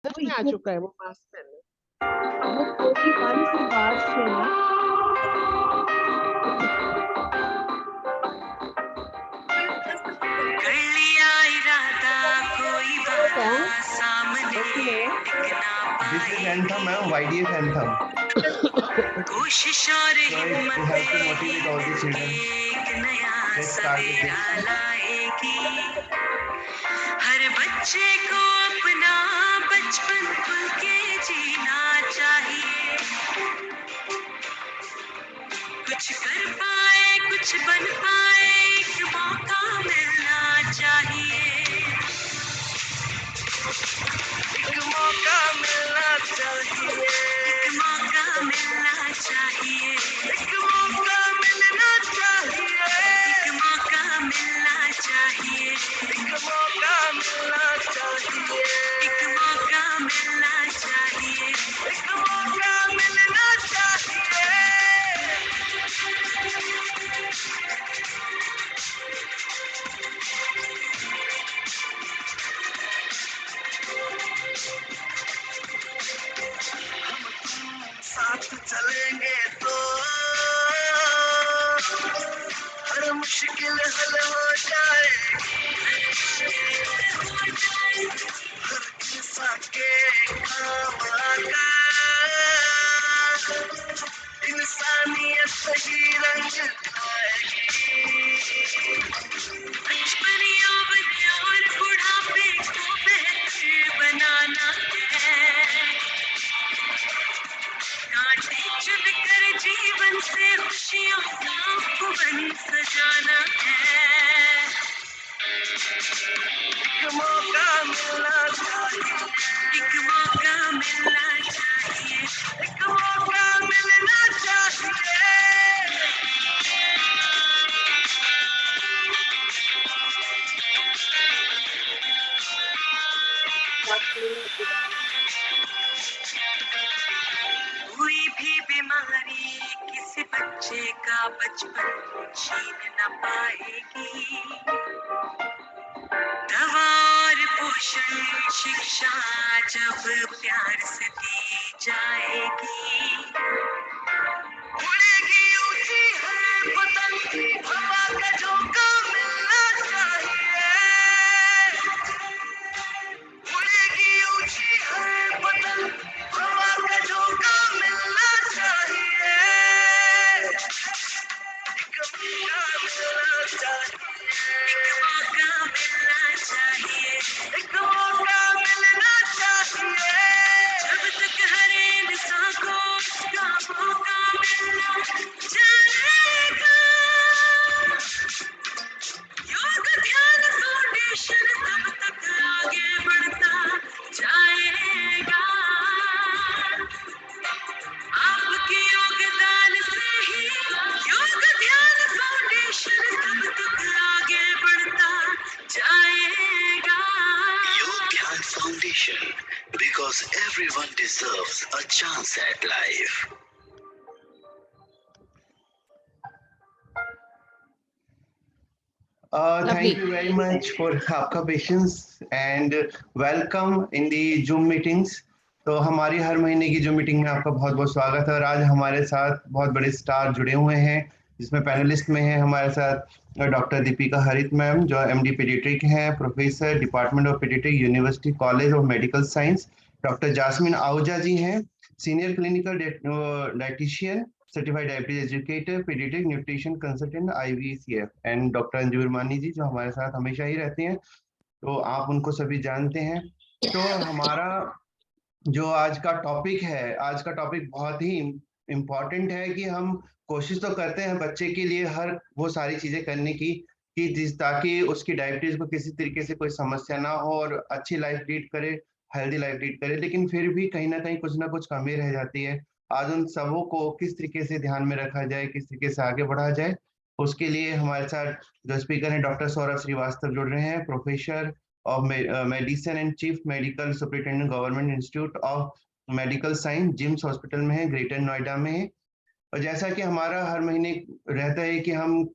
समझ वही में आ वो चुका है वो मास्क पहनना। वो कोई मन की बात से ना। कर लिया इरादा कोई वादा सॉन्ग सामने ओके। टिक ना This is anthem, ma'am. पाएगी। YDS anthem. कोशिश और So it to हिम्मत help to he motivate all the मिलके children. एक नया Let's start with Savera this. लाएगी। हर बच्चे को अपना बचपन खुल के जीना चाहिए। कुछ कर पाए कुछ बन पाए एक मौका मिलना चाहिए। एक मौका मिलना चाहिए। एक मौका मिलना चाहिए। एक मौका मिलना चाहिए। एक मौका मिलना चाहिए। एक मौका मिलना चाहिए। एक मौका मिलना चाहिए। एक मौका मिलना चाहिए। साथ चलेंगे तो हर मुश्किल हल हो जाएगी। हर इंसान के काम आकर इंसानियत ही रंग लाएगी। बचपन यौवन और बुढ़ापे को बेहतर बनाना है। कांटे चुनकर जीवन से खुशियों का भवन सजाना है। एक मौका मिलना चाहिए। एक मौका मिलना चाहिए। एक मौका मिलना चाहिए। कोई भी बीमारी किसी बच्चे का बचपन छीन न पाएगी। दवा और पोषण शिक्षा जब प्यार से दी जाएगी। उड़ेगी ऊंची है पतंग हवा का झोंका मिलना चाहिए। उड़ेगी ऊंची है पतंग हवा का झोंका मिलना चाहिए। एक मौका मिलना चाहिए। एक मौका मिलना चाहिए। एक मौका मिलना चाहिए। जब तक हर इंसान को उसका मौका मिलना चाहेगा। योग ध्यान फाउंडेशन तब तक आगे बढ़ता जाएगा। आपके योगदान से ही योग ध्यान फाउंडेशन तब तक आगे बढ़ता जाएगा। योग ध्यान foundation, because everyone deserves a chance at life. Thank you very much for आपका patience and welcome in the Zoom meetings. तो हमारी हर महीने की Zoom मीटिंग में आपका बहुत बहुत स्वागत है और आज हमारे साथ बहुत बड़े स्टार जुड़े हुए हैं जिसमें पैनलिस्ट में है हमारे साथ डॉक्टर दीपिका हरित मैम जो MD पीडियाट्रिक हैं, professor department of paediatric university college of medical science. Doctor Jasmine Ahuja ji हैं, senior clinical dietitian, certified diabetes educator, paediatric nutrition consultant IVCF and doctor Anjur Mani ji जो हमारे साथ हमेशा ही रहते हैं, तो आप उनको सभी जानते हैं। तो हमारा जो आज का टॉपिक है, आज का टॉपिक बहुत ही इम्पोर्टेंट है कि हम कोशिश तो करते हैं बच्चे के लिए हर वो सारी चीजें करने की कि जिस ताकि उसकी डायबिटीज को किसी तरीके से कोई समस्या ना हो और अच्छी लाइफ लीड करे, हेल्दी लाइफ लीड करे, लेकिन फिर भी कहीं ना कुछ कमी रह जाती है। आज उन सबों को किस तरीके से ध्यान में रखा जाए, किस तरीके से आगे बढ़ा जाए, उसके लिए हमारे साथ जो स्पीकर हैं डॉक्टर सौरभ श्रीवास्तव जुड़ रहे हैं, professor of medicine and chief medical superintendent government institute of medical science GIMS hospital में है, ग्रेटर नोएडा में है। और जैसा कि हमारा हर महीने रहता है कि हम,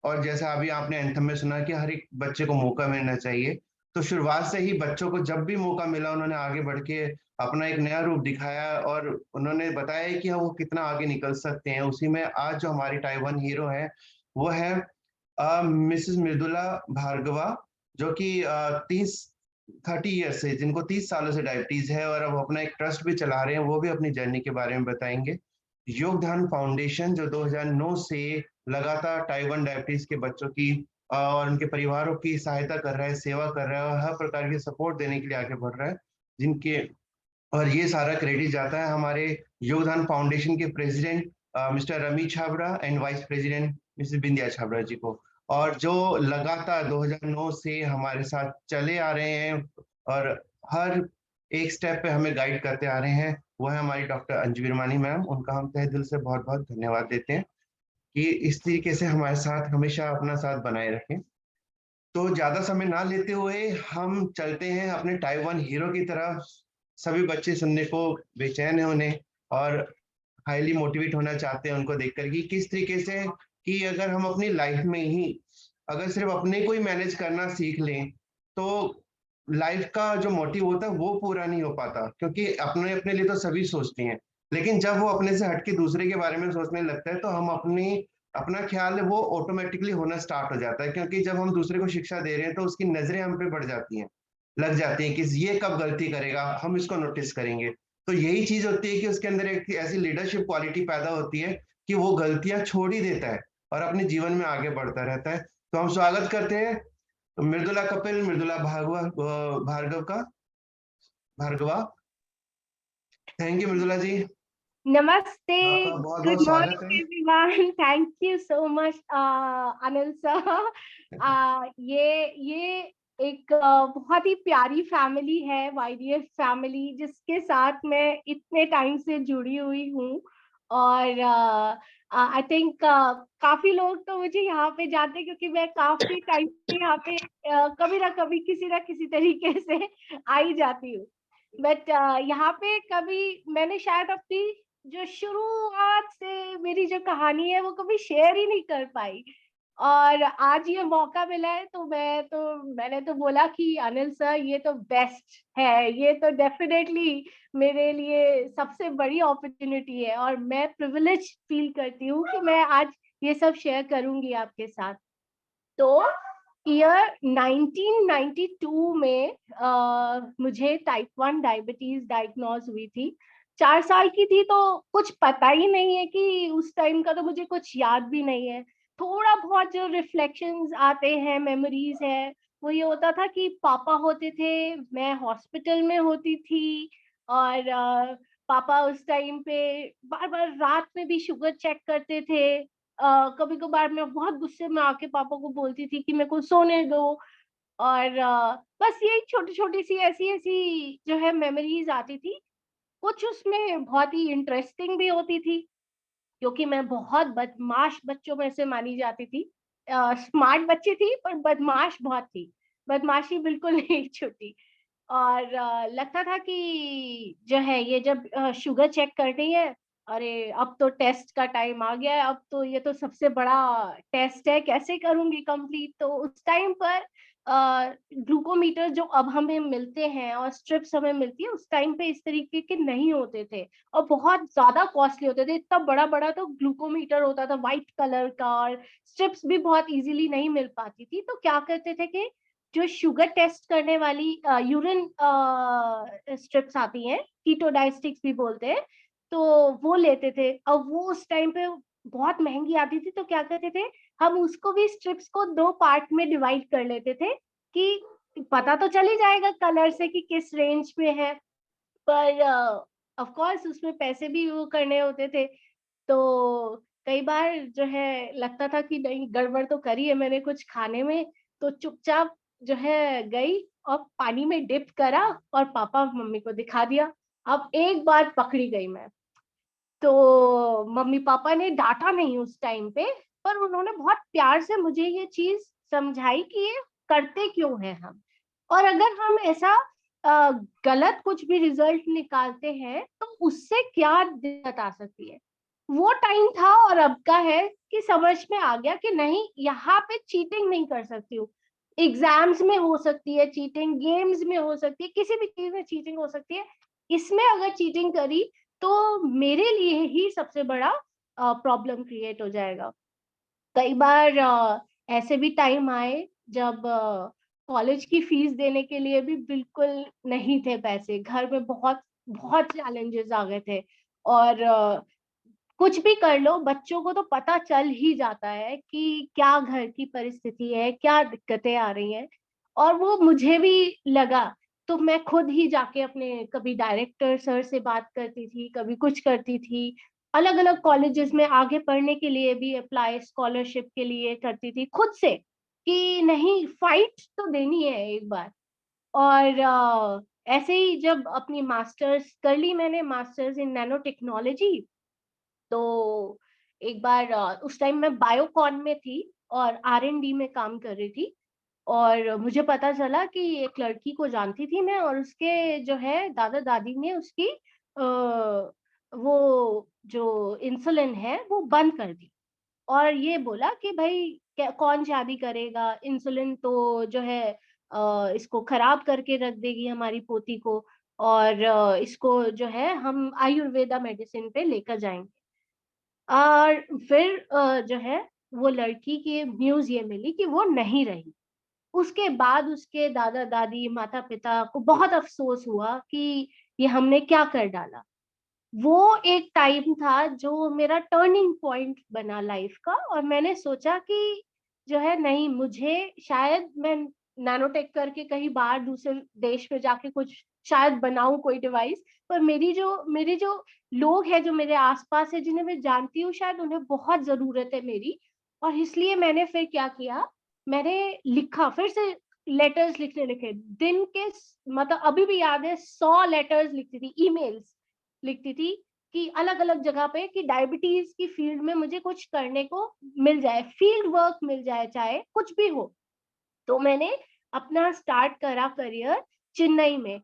और जैसा अभी आपने एंथम में सुना कि हर एक बच्चे को मौका मिलना चाहिए, तो शुरुआत से ही बच्चों को जब भी मौका मिला उन्होंने आगे बढ़ के अपना एक नया रूप दिखाया और उन्होंने बताया कि हाँ वो कितना आगे निकल सकते हैं। उसी में आज जो हमारी टाइप 1 हीरो है वो है मिसेस मृदुला भार्गवा, जो कि 30 ईयर्स से, जिनको 30 सालों से डायबिटीज है और अब अपना एक ट्रस्ट भी चला रहे हैं। वो भी अपनी जर्नी के बारे में बताएंगे। योगदान फाउंडेशन जो 2009 से लगातार टाइप 1 डायबिटीज के बच्चों की और उनके परिवारों की सहायता कर रहा है, सेवा कर रहा है और हर प्रकार की सपोर्ट देने के लिए आगे बढ़ रहा है, जिनके और ये सारा क्रेडिट जाता है हमारे योगदान फाउंडेशन के president mister Rami Chhabra and vice president mrs Bindiya Chhabra ji को, और जो लगातार 2009 से हमारे साथ चले आ रहे हैं और हर एक स्टेप पे हमें गाइड करते आ रहे हैं, वो है हमारी डॉक्टर अंजू विरमानी मैम। उनका हम तहे दिल से बहुत बहुत धन्यवाद देते हैं कि इस तरीके से हमारे साथ हमेशा अपना साथ बनाए रखें। तो ज्यादा समय ना लेते हुए हम चलते हैं अपने टाइप 1 हीरो की तरफ। सभी बच्चे सुनने को बेचैन है उन्हें और हाईली मोटिवेट होना चाहते हैं उनको देखकर कि किस तरीके से, कि अगर हम अपनी लाइफ में ही अगर सिर्फ अपने को ही मैनेज करना सीख लें तो लाइफ का जो मोटिव होता है वो पूरा नहीं हो पाता, क्योंकि अपने अपने लिए तो सभी सोचते हैं, लेकिन जब वो अपने से हटके दूसरे के बारे में सोचने लगता है तो हम अपना ख्याल है वो ऑटोमेटिकली होना स्टार्ट हो जाता है, क्योंकि जब हम दूसरे को शिक्षा दे रहे हैं तो उसकी नजरें हम पे बढ़ जाती हैं, लग जाती हैं कि ये कब गलती करेगा, हम इसको नोटिस करेंगे। तो यही चीज होती है कि उसके अंदर एक ऐसी लीडरशिप क्वालिटी पैदा होती है कि वो गलतियां छोड़ ही देता है और अपने जीवन में आगे बढ़ता रहता है। तो हम स्वागत करते हैं मृदुला कपिल, मृदुला भार्गव का, भार्गवा। थैंक यू मृदुला जी, नमस्ते, आपका बहुत गुड बहुत स्वागत मॉर्निंग है। Everyone. Thank you so much Anil sir. ये एक बहुत ही प्यारी फैमिली है, वाईडीएफ फैमिली, जिसके साथ मैं इतने टाइम से जुड़ी हुई हूँ। और आई थिंक काफी लोग तो मुझे यहाँ पे जानते हैं, क्योंकि मैं काफी टाइम से यहाँ पे कभी ना कभी किसी ना किसी तरीके से आ ही जाती हूँ। बट यहाँ पे कभी मैंने शायद अपनी जो शुरुआत से मेरी जो कहानी है वो कभी शेयर ही नहीं कर पाई, और आज ये मौका मिला है तो मैंने तो बोला कि अनिल सर ये तो बेस्ट है, ये तो डेफिनेटली मेरे लिए सबसे बड़ी अपॉर्चुनिटी है, और मैं प्रिविलेज फील करती हूँ कि मैं आज ये सब शेयर करूंगी आपके साथ। तो ईयर 1992 में मुझे टाइप 1 डायबिटीज डायग्नोज हुई थी। 4 साल की थी, तो कुछ पता ही नहीं है कि उस टाइम का, तो मुझे कुछ याद भी नहीं है। थोड़ा बहुत जो रिफ्लेक्शंस आते हैं, मेमोरीज है, वो ये होता था कि पापा होते थे, मैं हॉस्पिटल में होती थी, और पापा उस टाइम पे बार बार रात में भी शुगर चेक करते थे। कभी कभार मैं बहुत गुस्से में आके पापा को बोलती थी कि मेरे को सोने दो। और बस यही छोटी छोटी सी ऐसी ऐसी जो है मेमोरीज आती थी। कुछ उसमें बहुत ही इंटरेस्टिंग भी होती थी, क्योंकि मैं बहुत बदमाश बच्चों में से मानी जाती थी। स्मार्ट बच्ची थी पर बदमाश बहुत थी, बदमाशी बिल्कुल नहीं छूटी। और लगता था कि जो है ये जब शुगर चेक करनी है, अरे अब तो टेस्ट का टाइम आ गया है, अब तो ये तो सबसे बड़ा टेस्ट है, कैसे करूंगी कंप्लीट। तो उस टाइम पर ग्लूकोमीटर जो अब हमें मिलते हैं और स्ट्रिप्स हमें मिलती है, उस टाइम पे इस तरीके के नहीं होते थे और बहुत ज्यादा कॉस्टली होते थे। इतना बड़ा बड़ा तो ग्लूकोमीटर होता था व्हाइट कलर का, और स्ट्रिप्स भी बहुत इजीली नहीं मिल पाती थी। तो क्या करते थे कि जो शुगर टेस्ट करने वाली यूरिन स्ट्रिप्स आती हैं, कीटो डायस्टिक्स भी बोलते हैं, तो वो लेते थे। अब वो उस टाइम पे बहुत महंगी आती थी, तो क्या करते थे, हम उसको भी स्ट्रिप्स को 2 पार्ट में डिवाइड कर लेते थे कि पता तो चल ही जाएगा कलर से कि किस रेंज में है। पर ऑफ कोर्स उसमें पैसे भी वो करने होते थे। तो कई बार जो है लगता था कि नहीं, गड़बड़ तो करी है मैंने कुछ खाने में। तो चुपचाप जो है गई और पानी में डिप करा और पापा मम्मी को दिखा दिया। अब एक बार पकड़ी गई मैं, तो मम्मी पापा ने डांटा नहीं उस टाइम पे, पर उन्होंने बहुत प्यार से मुझे ये चीज समझाई कि ये करते क्यों हैं हम, और अगर हम ऐसा अ, गलत कुछ भी रिजल्ट निकालते हैं तो उससे क्या दिक्कत आ सकती है। वो टाइम था और अब का है कि समझ में आ गया कि नहीं, यहाँ पे चीटिंग नहीं कर सकती हूँ। एग्जाम्स में हो सकती है चीटिंग, गेम्स में हो सकती है, किसी भी चीज में चीटिंग हो सकती है। इसमें अगर चीटिंग करी तो मेरे लिए ही सबसे बड़ा प्रॉब्लम क्रिएट हो जाएगा। कई बार ऐसे भी टाइम आए जब कॉलेज की फीस देने के लिए भी बिल्कुल नहीं थे पैसे, घर में बहुत बहुत चैलेंजेस आ गए थे। और कुछ भी कर लो, बच्चों को तो पता चल ही जाता है कि क्या घर की परिस्थिति है, क्या दिक्कतें आ रही हैं। और वो मुझे भी लगा, तो मैं खुद ही जाके अपने कभी डायरेक्टर सर से बात करती थी, कभी कुछ करती थी, अलग अलग कॉलेजेस में आगे पढ़ने के लिए भी अप्लाई, स्कॉलरशिप के लिए करती थी खुद से, कि नहीं फाइट तो देनी है एक बार। और ऐसे ही जब अपनी मास्टर्स कर ली मैंने, मास्टर्स इन नैनो टेक्नोलॉजी, तो एक बार उस टाइम मैं बायोकॉन में थी और R&D में काम कर रही थी। और मुझे पता चला कि एक लड़की को जानती थी मैं, और उसके जो है दादा दादी ने उसकी वो जो इंसुलिन है वो बंद कर दी, और ये बोला कि भाई कौन शादी करेगा, इंसुलिन तो जो है इसको खराब करके रख देगी हमारी पोती को, और इसको जो है हम आयुर्वेदा मेडिसिन पे लेकर जाएंगे। और फिर जो है वो लड़की की न्यूज ये मिली कि वो नहीं रही। उसके बाद उसके दादा दादी माता पिता को बहुत अफसोस हुआ कि ये हमने क्या कर डाला। वो एक टाइम था जो मेरा टर्निंग पॉइंट बना लाइफ का, और मैंने सोचा कि जो है नहीं, मुझे शायद मैं नैनोटेक करके कहीं बाहर दूसरे देश में जाके कुछ शायद बनाऊं कोई डिवाइस, पर मेरी जो लोग हैं जो मेरे आसपास है जिन्हें मैं जानती हूँ, शायद उन्हें बहुत जरूरत है मेरी। और इसलिए मैंने फिर क्या किया, मैंने लिखा फिर से, लेटर्स लिखने लिखे दिन के, मतलब अभी भी याद है, 100 लेटर्स लिखती थी, ईमेल्स लिखती थी कि अलग अलग जगह पे, कि डायबिटीज की फील्ड में मुझे कुछ करने को मिल जाए, फील्ड वर्क मिल जाए, चाहे कुछ भी हो। तो मैंने अपना स्टार्ट करा करियर चेन्नई में,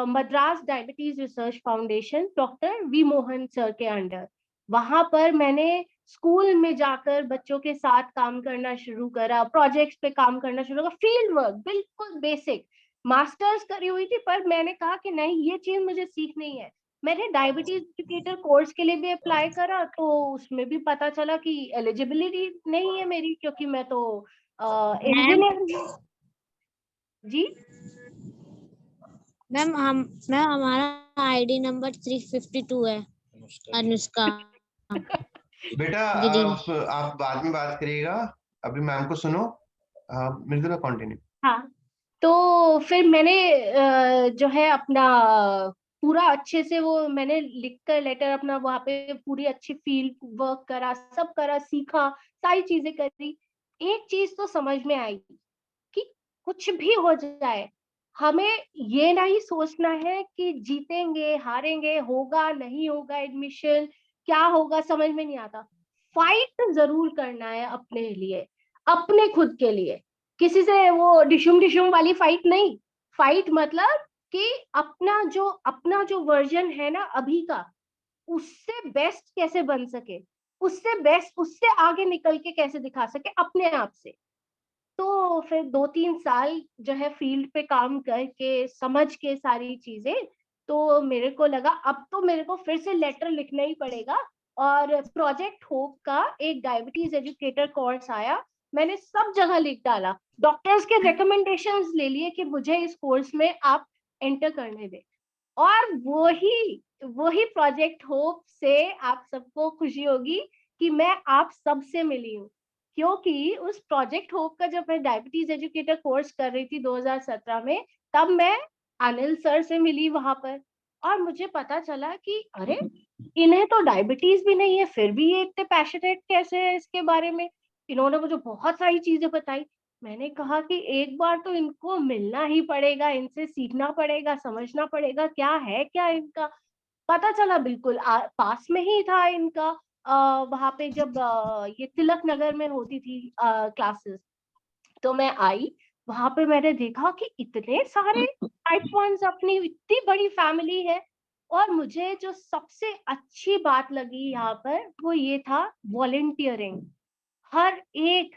Madras diabetes research foundation, doctor V Mohan sir के अंडर। वहां पर मैंने स्कूल में जाकर बच्चों के साथ काम करना शुरू करा, प्रोजेक्ट्स पे काम करना शुरू करा, फील्ड वर्क बिल्कुल बेसिक। मास्टर्स करी हुई थी, पर मैंने कहा कि नहीं, ये चीज मुझे सीखनी है। मैंने डायबिटीज एजुकेटर कोर्स के लिए भी अप्लाई करा, तो उसमें भी पता चला कि एलिजिबिलिटी नहीं है मेरी, क्योंकि मैं तो मैम इंजीनियर हूँ। जी मैम हमारा आईडी नंबर 352 है, अनुष्का बेटा गिरी। आप बाद में बात करिएगा, अभी मैम को सुनो। मृदुला कंटिन्यू। हाँ, तो फिर मैंने जो है अपना पूरा अच्छे से वो मैंने लिख कर लेटर अपना वहां पे पूरी अच्छी फील्ड वर्क करा, सब करा, सीखा, सारी चीजें करी। एक चीज तो समझ में आई कि कुछ भी हो जाए, हमें ये नहीं सोचना है कि जीतेंगे हारेंगे, होगा नहीं होगा एडमिशन, क्या होगा समझ में नहीं आता। फाइट जरूर करना है अपने लिए, अपने खुद के लिए। किसी से वो डिशुम डिशुम वाली फाइट नहीं। फाइट मतलब कि अपना जो वर्जन है ना अभी का, उससे बेस्ट कैसे बन सके, उससे बेस्ट, उससे आगे निकल के कैसे दिखा सके अपने आप से। तो फिर 2-3 साल जो है फील्ड पे काम करके समझ के सारी चीजें, तो मेरे को लगा अब तो मेरे को फिर से लेटर लिखना ही पड़ेगा। और प्रोजेक्ट होप का एक डायबिटीज एजुकेटर कोर्स आया, मैंने सब जगह लिख डाला, डॉक्टर्स के रिकमेंडेशंस ले लिए कि मुझे इस कोर्स में आप एंटर करने दें। और वही वही प्रोजेक्ट होप से आप सबको खुशी होगी कि मैं आप सबसे मिली हूँ, क्योंकि उस प्रोजेक्ट होप का जब मैं डायबिटीज एजुकेटर कोर्स कर रही थी 2017 में, तब मैं अनिल सर से मिली वहां पर। और मुझे पता चला कि अरे, इन्हें तो डायबिटीज भी नहीं है, फिर भी ये इतने पैशनेट कैसे है इसके बारे में। इन्होंने मुझे बहुत सारी चीजें बताई। मैंने कहा कि एक बार तो इनको मिलना ही पड़ेगा, इनसे सीखना पड़ेगा, समझना पड़ेगा क्या है क्या इनका। पता चला बिल्कुल पास में ही था इनका। वहां पे जब ये तिलक नगर में होती थी क्लासेस, तो मैं आई वहां पे, मैंने देखा कि इतने सारे टाइप वंस, अपनी इतनी बड़ी फैमिली है। और मुझे जो सबसे अच्छी बात लगी यहाँ पर वो ये था, वॉलेंटियरिंग। हर एक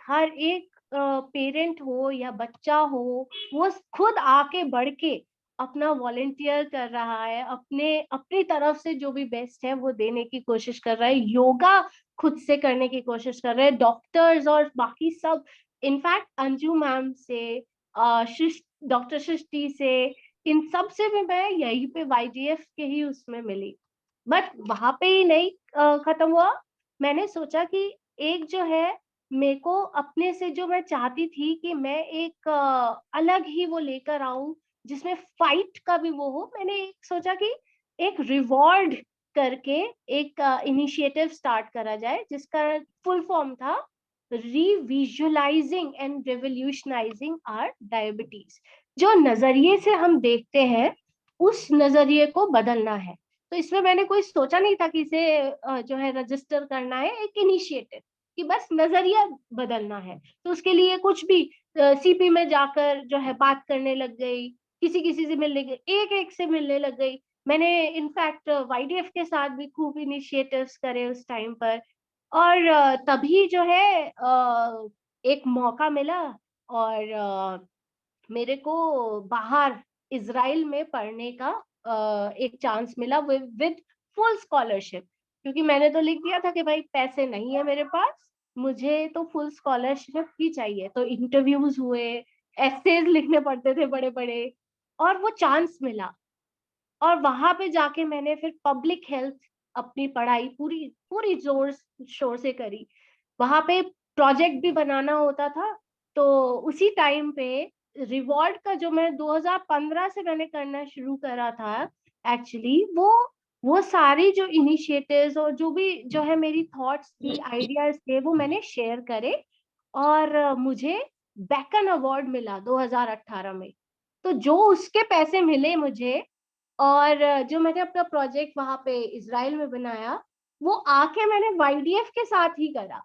पेरेंट हो या बच्चा हो, वो खुद आके बढ़ के अपना वॉलंटियर कर रहा है, अपनी तरफ से जो भी बेस्ट है वो देने की कोशिश कर रहा है, योगा खुद से करने की कोशिश कर रहे हैं, डॉक्टर्स और बाकी सब। इनफैक्ट अंजू मैम से, डॉक्टर सृष्टि से, इन सब से भी मैं यहीं पे YGF के ही उसमें मिली। बट वहां पे ही नहीं खत्म हुआ। मैंने सोचा कि एक जो है, मेरे को अपने से जो मैं चाहती थी कि मैं एक अलग ही वो लेकर आऊं जिसमें फाइट का भी वो हो। मैंने एक सोचा कि एक रिवॉर्ड करके एक इनिशिएटिव स्टार्ट करा जाए जिसका फुल फॉर्म था रिविजुअलाइजिंग एंड रेवोल्यूशनाइजिंग आवर डायबिटीज। जो नजरिए से हम देखते हैं उस नजरिए को बदलना है। तो इसमें मैंने कोई सोचा नहीं था कि इसे जो है रजिस्टर करना है, एक इनिशिएटिव कि बस नजरिया बदलना है। तो उसके लिए कुछ भी CP में जाकर जो है बात करने लग गई, किसी किसी से मिलने गई, एक एक से मिलने लग गई। मैंने इनफैक्ट YDF के साथ भी खूब इनिशिएटिव्स करे उस टाइम पर। और तभी जो है एक मौका मिला और मेरे को बाहर इजराइल में पढ़ने का एक चांस मिला विद फुल स्कॉलरशिप। क्योंकि मैंने तो लिख दिया था कि भाई पैसे नहीं है मेरे पास, मुझे तो फुल स्कॉलरशिप ही चाहिए। तो इंटरव्यूज हुए, एसेज लिखने पड़ते थे बड़े बड़े, और वो चांस मिला। और वहां पे जाके मैंने फिर पब्लिक हेल्थ अपनी पढ़ाई पूरी पूरी जोर शोर से करी। वहां पे प्रोजेक्ट भी बनाना होता था। तो उसी टाइम पे रिवॉर्ड का जो मैं 2015 से मैंने करना शुरू करा था, एक्चुअली वो सारी जो इनिशिएटिव्स और जो भी जो है मेरी थॉट्स थी, आइडियाज थे, वो मैंने शेयर करे। और मुझे बैकन अवार्ड मिला 2018 में। तो जो उसके पैसे मिले मुझे, और जो मैंने अपना प्रोजेक्ट वहां पे इजराइल में बनाया, वो आके मैंने YDF के साथ ही करा।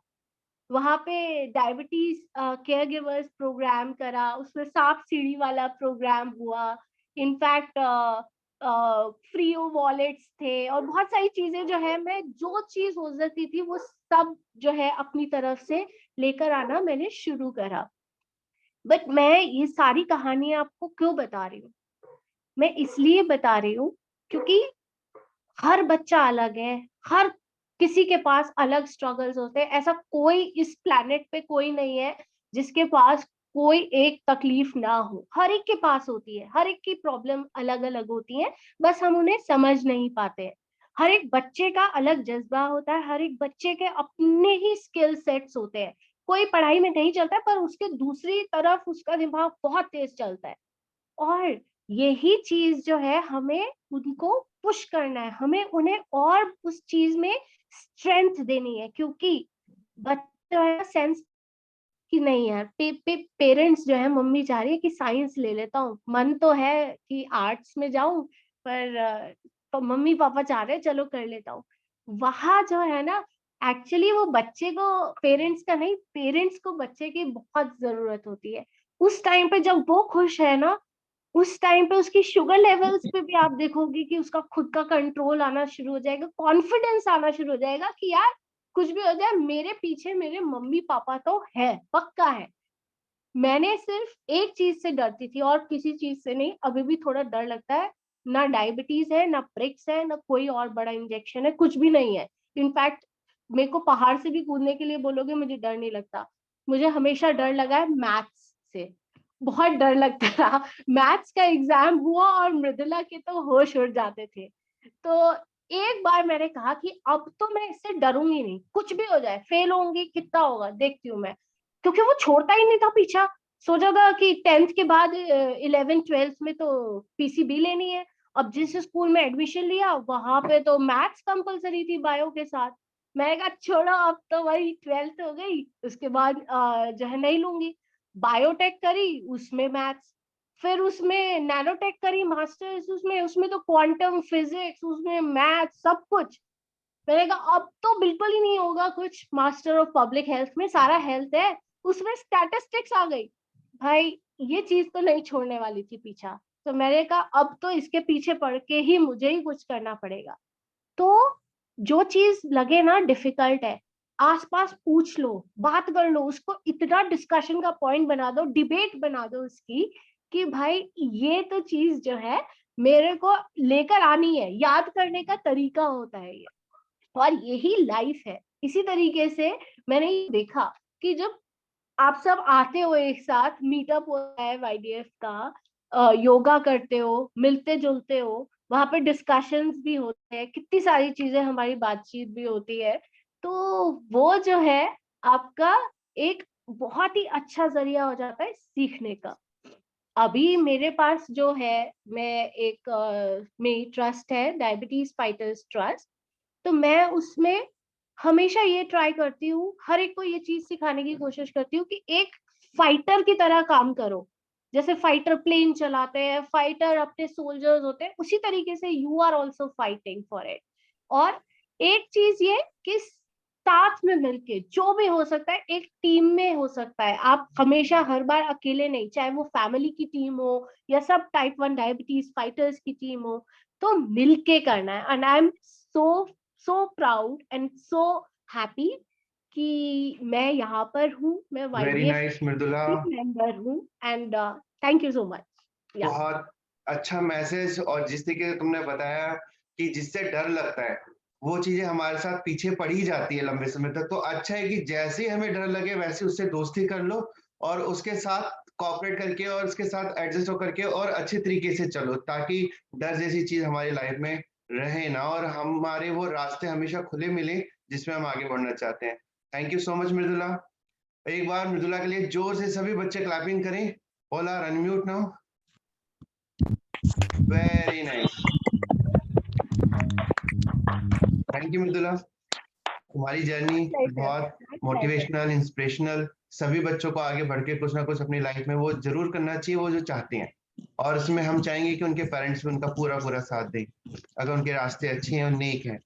वहां पे डायबिटीज केयर गिवर्स प्रोग्राम करा, उसमें सांप सीढ़ी वाला प्रोग्राम हुआ। इनफैक्ट फ्री वॉलेट्स थे और बहुत सारी चीजें जो है, मैं जो चीज हो सकती थी वो सब जो है अपनी तरफ से लेकर आना मैंने शुरू करा। बट मैं ये सारी कहानी आपको क्यों बता रही हूँ? मैं इसलिए बता रही हूँ क्योंकि हर बच्चा अलग है, हर किसी के पास अलग स्ट्रगल्स होते हैं। ऐसा कोई इस प्लेनेट पे कोई नहीं है जिसके पास कोई एक तकलीफ ना हो। हर एक के पास होती है, हर एक की प्रॉब्लम अलग अलग होती है, बस हम उन्हें समझ नहीं पाते हैं। हर एक बच्चे का अलग जज्बा होता है, हर एक बच्चे के अपने ही स्किल सेट्स होते हैं। कोई पढ़ाई में नहीं चलता है पर उसके दूसरी तरफ उसका दिमाग बहुत तेज चलता है। और यही चीज जो है हमें उनको पुश करना है, हमें उन्हें और उस चीज में स्ट्रेंथ देनी है। क्योंकि बच्चा है सेंस कि नहीं यार, पेरेंट्स जो है, मम्मी चाह रही है कि साइंस ले लेता हूँ, मन तो है कि आर्ट्स में जाऊं, पर तो मम्मी पापा चाह रहे हैं चलो कर लेता हूँ। वहां जो है ना, एक्चुअली वो बच्चे को पेरेंट्स का नहीं, पेरेंट्स को बच्चे की बहुत जरूरत होती है। उस टाइम पे जब वो खुश है ना, उस टाइम पे उसकी शुगर लेवल्स पे भी आप देखोगे कि उसका खुद का कंट्रोल आना शुरू हो जाएगा, कॉन्फिडेंस आना शुरू हो जाएगा कि यार कुछ भी हो जाए मेरे पीछे मेरे मम्मी पापा तो है, पक्का है। मैंने सिर्फ एक चीज से डरती थी और किसी चीज से नहीं, अभी भी थोड़ा डर लगता है। ना डायबिटीज है, ना प्रिक्स है, ना कोई और बड़ा इंजेक्शन है, कुछ भी नहीं है। इनफैक्ट मेरे को पहाड़ से भी कूदने के लिए बोलोगे मुझे डर नहीं लगता। मुझे हमेशा डर लगा है मैथ्स से, बहुत डर लगता था। मैथ्स का एग्जाम हुआ और मृदुला के तो होश उड़ जाते थे। तो एक बार मैंने कहा कि अब तो मैं इससे डरूंगी नहीं, कुछ भी हो जाए, फेल होंगी कितना होगा देखती हूँ मैं। क्योंकि वो छोड़ता ही नहीं था पीछा। सोचा था कि 10th के बाद 11th 12th में तो PCB लेनी है। अब जिस स्कूल में एडमिशन लिया वहां पे तो मैथ्स कंपलसरी थी बायो के साथ। मैंने कहा छोड़ो, अब तो वही 12th हो गई, उसके बाद जो है नहीं लूंगी। बायोटेक करी, उसमें मैथ्स। फिर उसमें नैनोटेक करी मास्टर्स, उसमें उसमें तो क्वांटम फिजिक्स, उसमें मैथ्स, सब कुछ। मैंने कहा अब तो बिल्कुल ही नहीं होगा कुछ। मास्टर ऑफ पब्लिक हेल्थ में सारा हेल्थ है, उसमें स्टैटिस्टिक्स आ गई। भाई ये चीज तो नहीं छोड़ने वाली थी पीछा। तो मैंने कहा अब तो इसके पीछे पड़ के ही मुझे ही कुछ करना पड़ेगा। तो जो चीज लगे ना डिफिकल्ट है, आसपास पूछ लो, बात कर लो, उसको इतना डिस्कशन का पॉइंट बना दो, डिबेट बना दो उसकी, कि भाई ये तो चीज जो है मेरे को लेकर आनी है। याद करने का तरीका होता है ये, और यही लाइफ है। इसी तरीके से मैंने ये देखा कि जब आप सब आते हो एक साथ, मीटअप होता है वाईडीएफ का, योगा करते हो, मिलते जुलते हो, वहां पे डिस्कशंस भी होते हैं, कितनी सारी चीजें, हमारी बातचीत भी होती है। तो वो जो है आपका एक बहुत ही अच्छा जरिया हो जाता है सीखने का। अभी मेरे पास जो है, मैं एक मेरी ट्रस्ट है, डायबिटीज फाइटर्स ट्रस्ट, तो मैं उसमें हमेशा ये ट्राई करती हूँ, हर एक को ये चीज सिखाने की कोशिश करती हूँ कि एक फाइटर की तरह काम करो। जैसे फाइटर प्लेन चलाते हैं, फाइटर अपने सोल्जर्स होते हैं, उसी तरीके से you are also fighting for it. और एक चीज ये कि साथ में मिलके जो भी हो सकता है, एक टीम में हो सकता है। आप हमेशा हर बार अकेले नहीं, चाहे वो फैमिली की टीम हो या सब टाइप 1 डायबिटीज फाइटर्स की टीम हो, तो मिलके करना है। And I am so proud and so happy कि मैं यहाँ पर हूँ, मैं very YDF nice Mridula, member हूँ। And thank you so much. बहुत अच्छा मैसेज। और जिस तरीके से तुमने बताया कि जिससे डर लगता है वो चीजें हमारे साथ पीछे पड़ी जाती है लंबे समय तक, तो अच्छा है कि जैसे ही हमें डर लगे वैसे उससे दोस्ती कर लो और उसके साथ कॉपरेट करके और उसके साथ एडजस्ट होकर के और अच्छे तरीके से चलो, ताकि डर जैसी चीज हमारी लाइफ में रहे ना और हमारे वो रास्ते हमेशा खुले मिले जिसमें हम आगे बढ़ना चाहते हैं। Thank you so much Mridula. एक बार मृदुला के लिए जोर से सभी बच्चे क्लैपिंग करें। All are unmute now. Very nice, thank you Mridula. तुम्हारी जर्नी बहुत मोटिवेशनल, इंस्पिरेशनल, सभी बच्चों को आगे बढ़ के कुछ ना कुछ अपनी लाइफ में वो जरूर करना चाहिए वो जो चाहते हैं, और इसमें हम चाहेंगे कि उनके पेरेंट्स भी उनका पूरा पूरा साथ दें अगर उनके रास्ते अच्छे हैं और नेक हैं।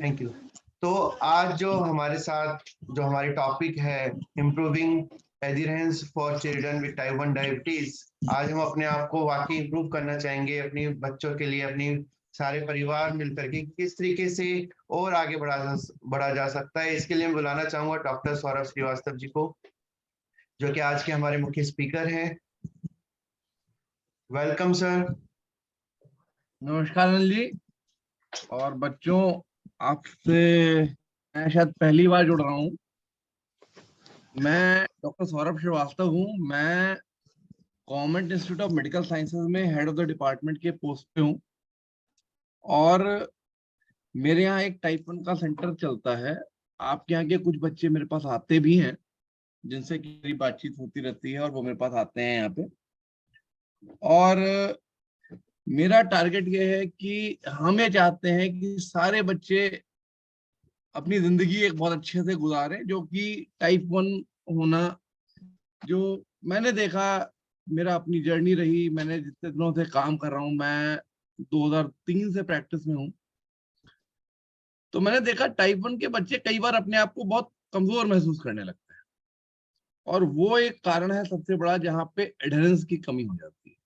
Thank you. तो आज जो हमारे साथ जो हमारी टॉपिक है improving adherence for children with type 1 diabetes, आज हम अपने आप को वाकई इम्प्रूव करना चाहेंगे अपने बच्चों के लिए, अपनी सारे परिवार मिलकर के किस तरीके से और आगे बढ़ा जा सकता है। इसके लिए मैं बुलाना चाहूंगा डॉक्टर सौरभ श्रीवास्तव जी को, जो कि आज के हमारे मुख्य स्पीकर हैं। Welcome sir. नमस्कार अनिल जी। और बच्चों, आपसे मैं शायद पहली बार जुड़ रहा हूँ। मैं डॉक्टर सौरभ श्रीवास्तव हूँ। मैं government institute of medical sciences में हेड ऑफ द डिपार्टमेंट के पोस्ट पे हूँ, और मेरे यहाँ एक टाइप 1 का सेंटर चलता है। आपके यहाँ के कुछ बच्चे मेरे पास आते भी हैं, जिनसे की मेरी बातचीत होती रहती है, और वो मेरे पास आते हैं यहाँ पे। और मेरा टारगेट ये है कि हम ये चाहते हैं कि सारे बच्चे अपनी जिंदगी एक बहुत अच्छे से गुजारें, जो कि टाइप 1 होना, जो मैंने देखा, मेरा अपनी जर्नी रही, मैंने जितने दिनों से काम कर रहा हूँ, मैं 2003 से प्रैक्टिस में हूँ, तो मैंने देखा टाइप 1 के बच्चे कई बार अपने आप को बहुत कमजोर महसूस करने लगते हैं, और वो एक कारण है सबसे बड़ा जहाँ पे एडहेरेंस की कमी हो जाती है।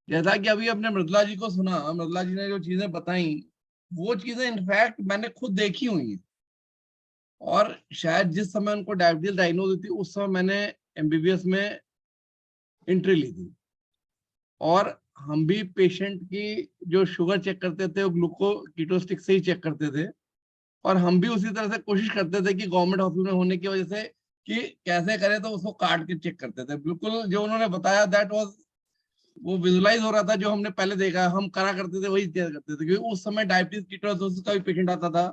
जैसा कि अभी अपने मृदुला जी को सुना, मृदुला जी ने जो चीजें बताई, वो चीजें इनफैक्ट मैंने खुद देखी हुई हैं। और शायद जिस समय उनको डायबिटीज डायग्नोज हुई थी, उस समय मैंने एमबीबीएस में एंट्री ली थी, और हम भी पेशेंट की जो शुगर चेक करते थे वो ग्लूको कीटोस्टिक से ही चेक करते थे, और हम भी उसी तरह से कोशिश करते थे कि गवर्नमेंट हॉस्पिटल में होने की वजह से कि कैसे करें, तो उसको काट के चेक करते थे। बिल्कुल जो उन्होंने बताया, दैट वाज, वो विजुलाइज हो रहा था जो हमने पहले देखा, हम करा करते थे वही चेक करते थे। क्योंकि उस समय डायबिटीज कीटोसिस का भी पेशेंट आता था,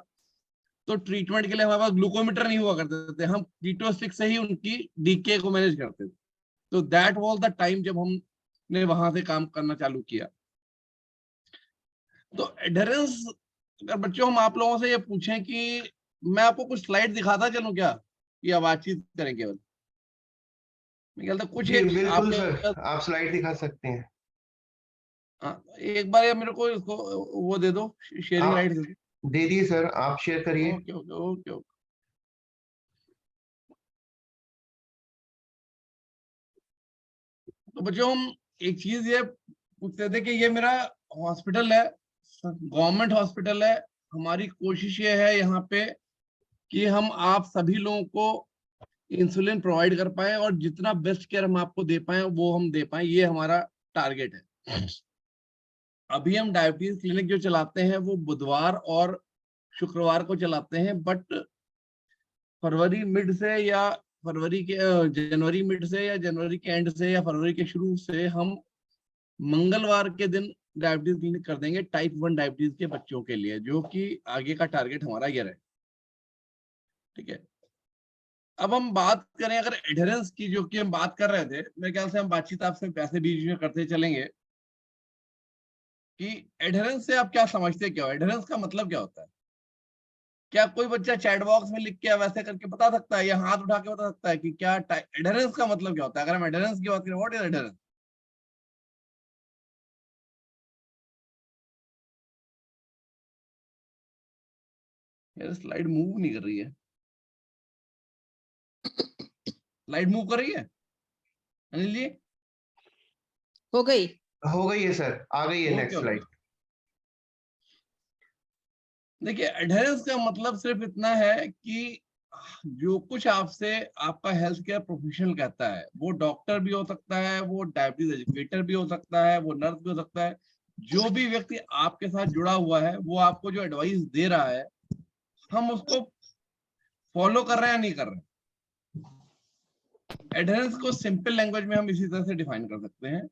तो ट्रीटमेंट के लिए हमारे पास ग्लूकोमीटर नहीं हुआ करते थे, हम कीटोस्टिक से ही उनकी डीके को मैनेज करते थे। तो दैट वाज द टाइम जब हमने वहां से काम करना चालू किया। तो एडहेरेंस, अगर बच्चों हम आप लोगों से ये पूछें कि मैं आपको कुछ स्लाइड दिखाता चलूं क्या, या बातचीत करें केवल? कुछ जी एक बिल्कुल आपके, सर, आप स्लाइड दिखा सकते हैं। एक बार ये मेरे को इसको वो दे दो, शेयरिंग राइट दे दे दिए सर, आप शेयर करिए। दो। Okay okay okay okay. तो बच्चों, हम एक चीज ये पूछते थे कि ये मेरा हॉस्पिटल है, गवर्नमेंट हॉस्पिटल है। हमारी कोशिश ये है यहाँ पे कि हम आप सभी लोगों को इंसुलिन प्रोवाइड कर पाए और जितना बेस्ट केयर हम आपको दे पाए वो हम दे पाए, ये हमारा टारगेट है। अभी हम डायबिटीज क्लिनिक जो चलाते हैं वो बुधवार और शुक्रवार को चलाते हैं, बट फरवरी मिड से या जनवरी मिड से या जनवरी के एंड से या फरवरी के शुरू से हम मंगलवार के दिन डायबिटीज क्लिनिक कर देंगे टाइप 1 डायबिटीज के बच्चों के लिए, जो कि आगे का टारगेट हमारा ये रहे। ठीक है, अब हम बात करें अगर एडहेरेंस की, जो कि हम बात कर रहे थे, मेरे ख्याल से हम बातचीत आपसे पैसे बीच में करते चलेंगे कि एडहेरेंस से आप क्या समझते, क्या एडहेरेंस का मतलब क्या होता है? क्या कोई बच्चा चैट बॉक्स में लिख के वैसे करके बता सकता है या हाथ उठा के बता सकता है कि क्या एडहेरेंस का मतलब क्या होता है? अगर हम एडहेरेंस की बात करें, व्हाट इज एडहेरेंस? यार स्लाइड मूव नहीं कर रही है। स्लाइड मूव कर रही है अनिल जी? हो गई है सर, आ गई है नेक्स्ट स्लाइड। देखिए, एडहेरेंस का मतलब सिर्फ इतना है कि जो कुछ आपसे आपका हेल्थ केयर प्रोफेशनल कहता है, वो डॉक्टर भी हो सकता है, वो डायबिटीज एजुकेटर भी हो सकता है, वो नर्स भी हो सकता है, जो भी व्यक्ति आपके साथ जुड़ा हुआ है वो आपको जो एडवाइस दे रहा है, हम उसको फॉलो कर रहे हैं या नहीं कर रहे हैं। एडहेरेंस को सिंपल लैंग्वेज में हम इसी तरह से डिफाइन कर सकते हैं।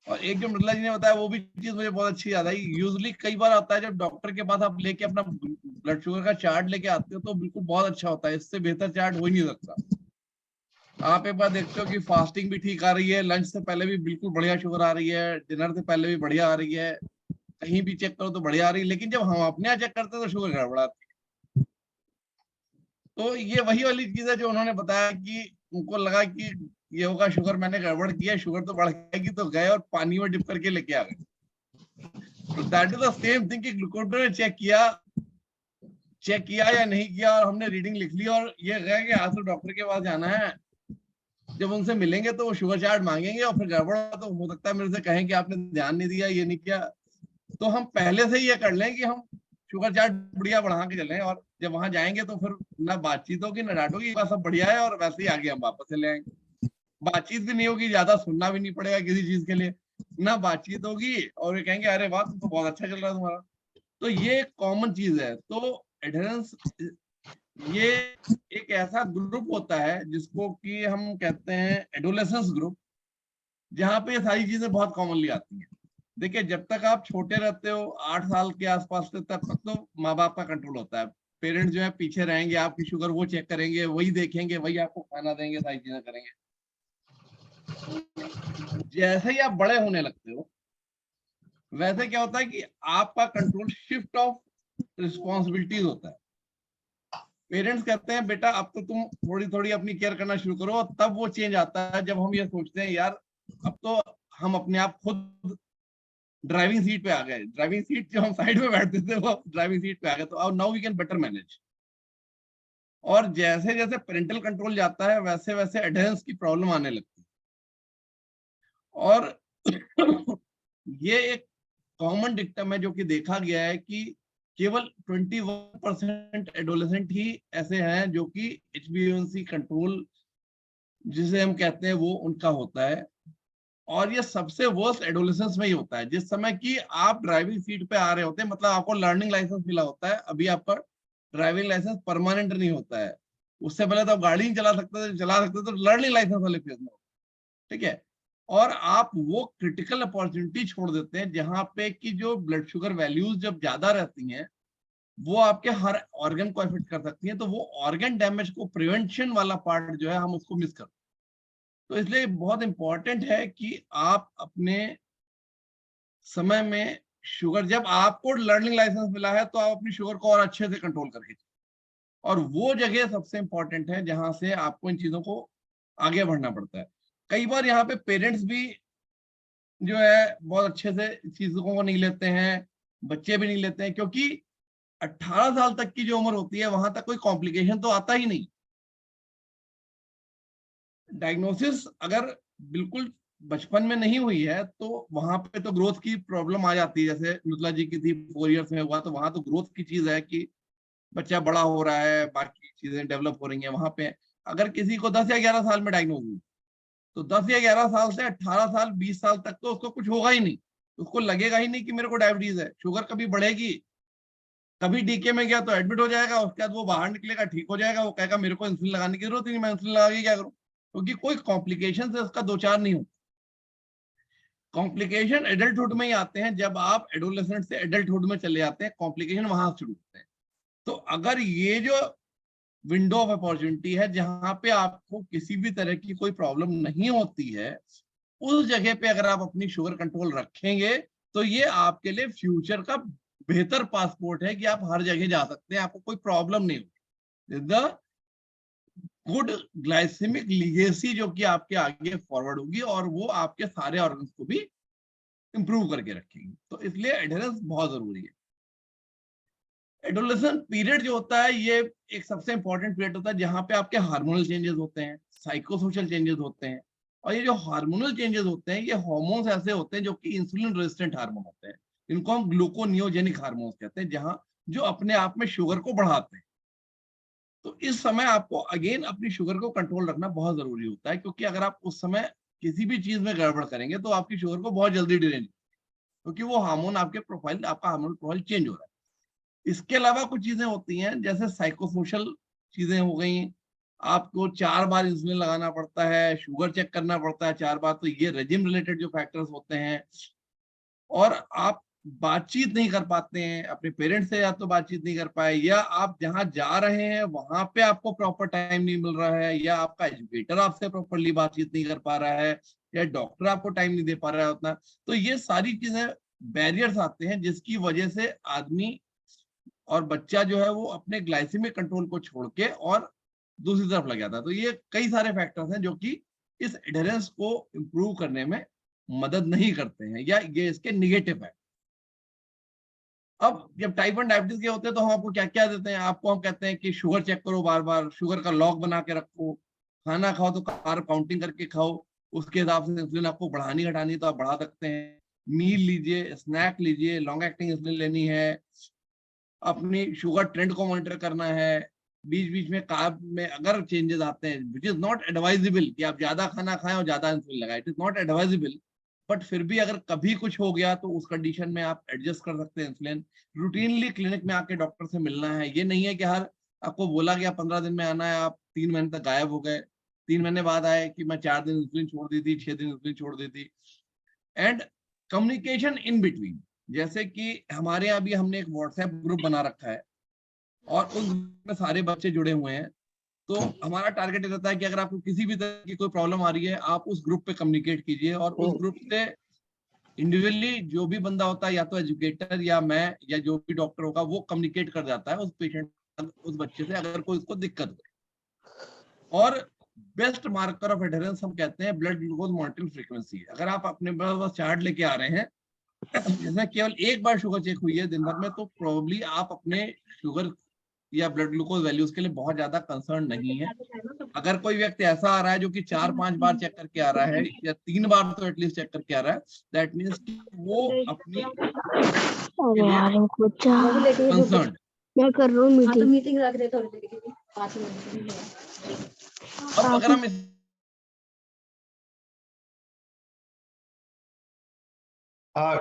और एक जो मृदुला जी ने बताया वो भी चीज मुझे बहुत अच्छी याद आई। यूजुअली कई बार आता है जब डॉक्टर के पास आप लेके अपना ब्लड शुगर का चार्ट लेके आते हो तो बिल्कुल बहुत अच्छा होता है, इससे बेहतर चार्ट हो ही नहीं सकता। आप एक बार देखते हो कि फास्टिंग भी ठीक आ रही है, लंच से पहले भी बिल्कुल बढ़िया शुगर आ रही है, डिनर से पहले भी बढ़िया आ रही है, कहीं भी चेक करो तो बढ़िया आ रही है, लेकिन जब हम अपने यहाँ चेक करते हैं तो शुगर गड़बड़ाती है। तो ये वही वाली चीज है जो उन्होंने बताया कि उनको लगा कि ये होगा शुगर, मैंने गड़बड़ किया, शुगर तो बढ़ जाएगी, तो गए और पानी में डिप करके लेके आ गए। तो that is the same thing कि ग्लूकोज ने चेक किया या नहीं किया, और हमने रीडिंग लिख ली और ये गए कि आज तो डॉक्टर के पास जाना है। जब उनसे मिलेंगे तो वो शुगर चार्ट मांगेंगे और फिर गड़बड़ तो हो सकता है मेरे से कहें कि आपने ध्यान नहीं दिया, ये नहीं किया। तो हम पहले से ही ये कर लें कि हम शुगर चार्ट बढ़िया बढ़ा के चलें, और जब वहां जाएंगे तो फिर ना बातचीत होगी ना डांट होगी, बस सब बढ़िया है और वैसे ही आगे हम वापस चले आएंगे। बातचीत भी नहीं होगी, ज्यादा सुनना भी नहीं पड़ेगा किसी चीज के लिए, ना बातचीत होगी और ये कहेंगे अरे वाह तो बहुत अच्छा चल रहा है तुम्हारा। तो ये एक कॉमन चीज है। तो एडहेरेंस ये एक ऐसा ग्रुप होता है जिसको कि हम कहते हैं एडोलेसेंस ग्रुप, जहाँ पे ये सारी चीजें बहुत कॉमनली आती हैं। देखिए, जब तक आप छोटे रहते हो 8 साल के आसपास से, तब तक तो माँ बाप का कंट्रोल होता है। पेरेंट्स जो है पीछे रहेंगे, आपकी शुगर वो चेक करेंगे, वही देखेंगे, वही आपको खाना देंगे, सारी चीजें करेंगे। जैसे ही आप बड़े होने लगते हो वैसे क्या होता है कि आपका कंट्रोल शिफ्ट ऑफ रिस्पॉन्सिबिलिटीज होता है। पेरेंट्स कहते हैं बेटा अब तो तुम थोड़ी थोड़ी अपनी केयर करना शुरू करो, और तब वो चेंज आता है जब हम ये सोचते हैं यार अब तो हम अपने आप खुद ड्राइविंग सीट पे आ गए। ड्राइविंग सीट जो हम साइड में बैठते थे वो ड्राइविंग सीट पे आ गए, तो अब now we can better manage. और जैसे जैसे पेरेंटल कंट्रोल जाता है वैसे वैसे एडहेरेंस की प्रॉब्लम आने लगती है। और ये एक कॉमन डिक्टम है जो कि देखा गया है कि केवल 21% एडोलेसेंट ही ऐसे हैं जो कि HbA1c कंट्रोल जिसे हम कहते हैं वो उनका होता है। और ये सबसे वर्स्ट एडोलेसेंस में ही होता है, जिस समय कि आप ड्राइविंग सीट पे आ रहे होते हैं, मतलब आपको लर्निंग लाइसेंस मिला होता है, अभी आपका ड्राइविंग लाइसेंस परमानेंट नहीं होता है। उससे पहले तो आप गाड़ी नहीं चला सकते तो लर्निंग लाइसेंस वाले फेज में, ठीक है। और आप वो क्रिटिकल अपॉर्चुनिटी छोड़ देते हैं जहां पे कि जो ब्लड शुगर वैल्यूज जब ज्यादा रहती हैं वो आपके हर ऑर्गन को अफेक्ट कर सकती हैं। तो वो ऑर्गन डैमेज को प्रिवेंशन वाला पार्ट जो है हम उसको मिस करते हैं। तो इसलिए बहुत इंपॉर्टेंट है कि आप अपने समय में शुगर, जब आपको लर्निंग लाइसेंस मिला है तो आप अपनी शुगर को और अच्छे से कंट्रोल करके, और वो जगह सबसे इंपॉर्टेंट है जहां से आपको इन चीजों को आगे बढ़ना पड़ता है। कई बार यहाँ पे पेरेंट्स भी जो है बहुत अच्छे से चीजों को नहीं लेते हैं, बच्चे भी नहीं लेते हैं, क्योंकि 18 साल तक की जो उम्र होती है वहां तक कोई कॉम्प्लिकेशन तो आता ही नहीं। डायग्नोसिस अगर बिल्कुल बचपन में नहीं हुई है तो वहां पे तो ग्रोथ की प्रॉब्लम आ जाती है, जैसे मृदुला जी की थी 4 इयर्स में हुआ, तो वहां तो ग्रोथ की चीज है कि बच्चा बड़ा हो रहा है, बाकी चीजें डेवलप हो रही हैं, वहां पे अगर किसी को 10 या 11 साल में डायग्नोज हुई तो 10 या 11 साल से 18 साल 20 साल तक तो उसको कुछ होगा ही नहीं, उसको लगेगा ही नहीं कि मेरे को डायबिटीज है। शुगर कभी बढ़ेगी, कभी डीके में गया तो एडमिट हो जाएगा, उसके बाद वो बाहर निकलेगा, ठीक हो जाएगा, वो कहेगा मेरे को इंसुलिन लगाने की जरूरत ही नहीं, मैं इंसुलिन लगा के क्या करूं, क्योंकि कोई कॉम्प्लिकेशन से उसका दो चार नहीं हो। कॉम्प्लिकेशन एडल्टहुड में ही आते हैं, जब आप एडोलेसेंट से एडल्टहुड में चले जाते हैं, कॉम्प्लिकेशन वहां शुरू होते हैं। तो अगर ये जो विंडो ऑफ अपॉर्चुनिटी है जहां पे आपको किसी भी तरह की कोई प्रॉब्लम नहीं होती है, उस जगह पे अगर आप अपनी शुगर कंट्रोल रखेंगे तो ये आपके लिए फ्यूचर का बेहतर पासपोर्ट है कि आप हर जगह जा सकते हैं, आपको कोई प्रॉब्लम नहीं होगी। द गुड ग्लाइसेमिक लीगेसी जो कि आपके आगे फॉरवर्ड होगी और वो आपके सारे ऑर्गन्स को भी इंप्रूव करके रखेंगे। तो इसलिए एडहेरेंस बहुत जरूरी है। एडोलेसेंट पीरियड जो होता है ये एक सबसे इंपॉर्टेंट पीरियड होता है जहां पे आपके हार्मोनल चेंजेस होते हैं, साइकोसोशल चेंजेस होते हैं। और ये जो हार्मोनल चेंजेस होते हैं ये हार्मोन्स ऐसे होते हैं जो कि इंसुलिन रेजिस्टेंट हार्मोन होते हैं, इनको हम ग्लूकोनियोजेनिक हार्मोन्स कहते हैं, जहां जो अपने आप में शुगर को बढ़ाते हैं। तो इस समय आपको अगेन अपनी शुगर को कंट्रोल रखना बहुत जरूरी होता है, क्योंकि अगर आप उस समय किसी भी चीज में गड़बड़ करेंगे तो आपकी शुगर को बहुत जल्दी डिले, क्योंकि वो हार्मोन आपके प्रोफाइल, आपका हार्मोनल प्रोफाइल चेंज हो रहा है। इसके अलावा कुछ चीजें होती हैं जैसे साइकोसोशल चीजें हो गई, आपको 4 बार इंसुलिन लगाना पड़ता है, शुगर चेक करना पड़ता है 4 बार, तो ये रेजिम रिलेटेड जो फैक्टर्स होते हैं। और आप बातचीत नहीं कर पाते हैं अपने पेरेंट्स से, या तो बातचीत नहीं कर पाए, या आप जहां जा रहे हैं वहां पे आपको प्रॉपर टाइम नहीं मिल रहा है, या आपका एजुकेटर आपसे प्रॉपरली बातचीत नहीं कर पा रहा है, या डॉक्टर आपको टाइम नहीं दे पा रहा है उतना। तो ये सारी चीजें बैरियर्स आते हैं जिसकी वजह से आदमी और बच्चा जो है वो अपने ग्लाइसेमिक कंट्रोल को छोड़ के और दूसरी तरफ लग जाता है। तो ये कई सारे फैक्टर्स हैं जो कि इस एडहेरेंस को इंप्रूव करने में मदद नहीं करते हैं, या ये इसके निगेटिव है। अब जब टाइप 1 डायबिटीज के होते हैं तो हम आपको क्या क्या देते हैं, आपको हम कहते हैं कि शुगर चेक करो, बार बार शुगर का लॉग बना के रखो, खाना खाओ तो कार्ब काउंटिंग करके खाओ, उसके हिसाब से इंसुलिन आपको बढ़ानी घटानी तो आप बढ़ा सकते हैं, मील लीजिए, स्नैक लीजिए, लॉन्ग एक्टिंग इंसुलिन लेनी है, अपनी शुगर ट्रेंड को मॉनिटर करना है, बीच बीच में कार्ब में अगर चेंजेस आते हैं, विच इज नॉट एडवाइजेबल कि आप ज्यादा खाना खाएं और ज्यादा इंसुलिन लगाएं, it is not advisable, but फिर भी अगर कभी कुछ हो गया तो उस कंडीशन में आप एडजस्ट कर सकते हैं इंसुलिन। रूटीनली क्लिनिक में आके डॉक्टर से मिलना है, ये नहीं है कि हर आपको बोला गया 15 दिन में आना है, आप 3 महीने तक गायब हो गए, 3 महीने बाद आए कि मैं 4 दिन इंसुलिन छोड़ दी थी, 6 दिन इंसुलिन छोड़ दी थी। एंड कम्युनिकेशन इन बिटवीन, जैसे कि हमारे यहाँ भी हमने एक व्हाट्सएप ग्रुप बना रखा है और उस ग्रुप में सारे बच्चे जुड़े हुए हैं। तो हमारा टारगेट रहता है कि अगर आपको किसी भी तरह की कोई प्रॉब्लम आ रही है आप उस ग्रुप पे कम्युनिकेट कीजिए, और उस ग्रुप से इंडिविजुअली जो भी बंदा होता है, या तो एजुकेटर या मैं या जो भी डॉक्टर होगा, वो कम्युनिकेट कर जाता है उस पेशेंट, उस बच्चे से, अगर कोई उसको दिक्कत हो। और बेस्ट मार्कर ऑफ एडहेरेंस हम कहते हैं ब्लड ग्लूकोज मॉनिटरिंग फ्रीक्वेंसी। अगर आप अपने पास चार्ट लेके आ रहे हैं जिसमें केवल एक बार शुगर चेक हुई है दिन भर में, तो प्रोबेबली आप अपने शुगर या ब्लड ग्लूकोज वैल्यूज के लिए बहुत ज्यादा कंसर्न नहीं है। अगर कोई व्यक्ति ऐसा आ रहा है जो कि 4-5 बार चेक करके आ रहा है, या 3 बार तो एटलीस्ट चेक करके आ रहा है, दैट मीन्स कि वो अपनी कंसर्न। मैं कर रहा हूँ मीटिंग रख दे थोड़ी देर के लिए, 5 मिनट। अब अगर हम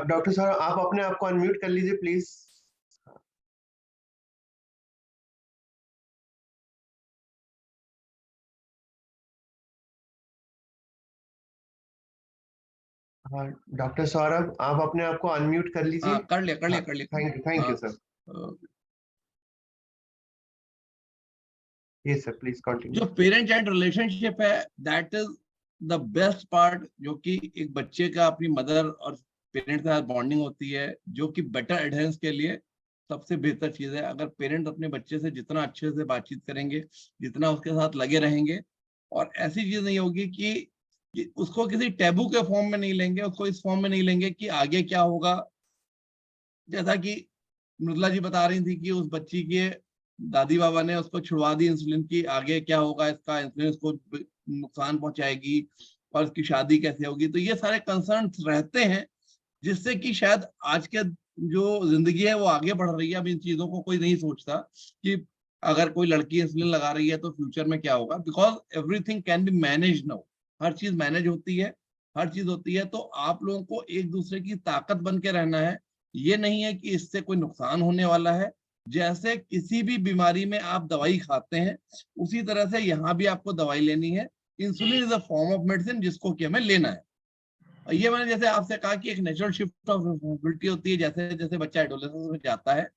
डॉक्टर साहब आप अपने आप को अनम्यूट कर लीजिए प्लीज। हाँ डॉक्टर सौरभ आप अपने आप को अनम्यूट कर लीजिए। कर लिया। Thank you sir. Yes sir please continue. जो पेरेंट चाइल्ड रिलेशनशिप है, that is the best part, जो कि एक बच्चे का अपनी मदर और पेरेंट के साथ बॉन्डिंग होती है, जो कि बेटर एडहेरेंस के लिए सबसे बेहतर चीज है। अगर पेरेंट अपने बच्चे से जितना अच्छे से बातचीत करेंगे, जितना उसके साथ लगे रहेंगे, और ऐसी चीज नहीं होगी कि उसको किसी टैबू के फॉर्म में नहीं लेंगे, उसको इस फॉर्म में नहीं लेंगे कि आगे क्या होगा। जैसा कि मृदुला जी बता रही थी कि उस बच्ची के दादी बाबा ने उसको छुड़वा दी इंसुलिन की, आगे क्या होगा इसका, इंसुलिन उसको नुकसान पहुंचाएगी और उसकी शादी कैसे होगी। तो ये सारे कंसर्न्स रहते हैं, जिससे कि शायद आज के जो जिंदगी है वो आगे बढ़ रही है। अब इन चीजों को कोई नहीं सोचता कि अगर कोई लड़की इंसुलिन लगा रही है तो फ्यूचर में क्या होगा, because everything can be manage now. हर चीज मैनेज होती है, हर चीज होती है। तो आप लोगों को एक दूसरे की ताकत बन के रहना है। ये नहीं है कि इससे कोई नुकसान होने वाला है। जैसे किसी भी बीमारी में आप दवाई खाते हैं, उसी तरह से यहाँ भी आपको दवाई लेनी है। Insulin is a form of medicine जिसको कि हमें लेना है। और ये मैंने जैसे आपसे कहा कि एक नेचुरल शिफ्ट ऑफ रिस्पॉन्सिबिलिटी होती है। जैसे जैसे बच्चा एडोलेसेंस में जाता है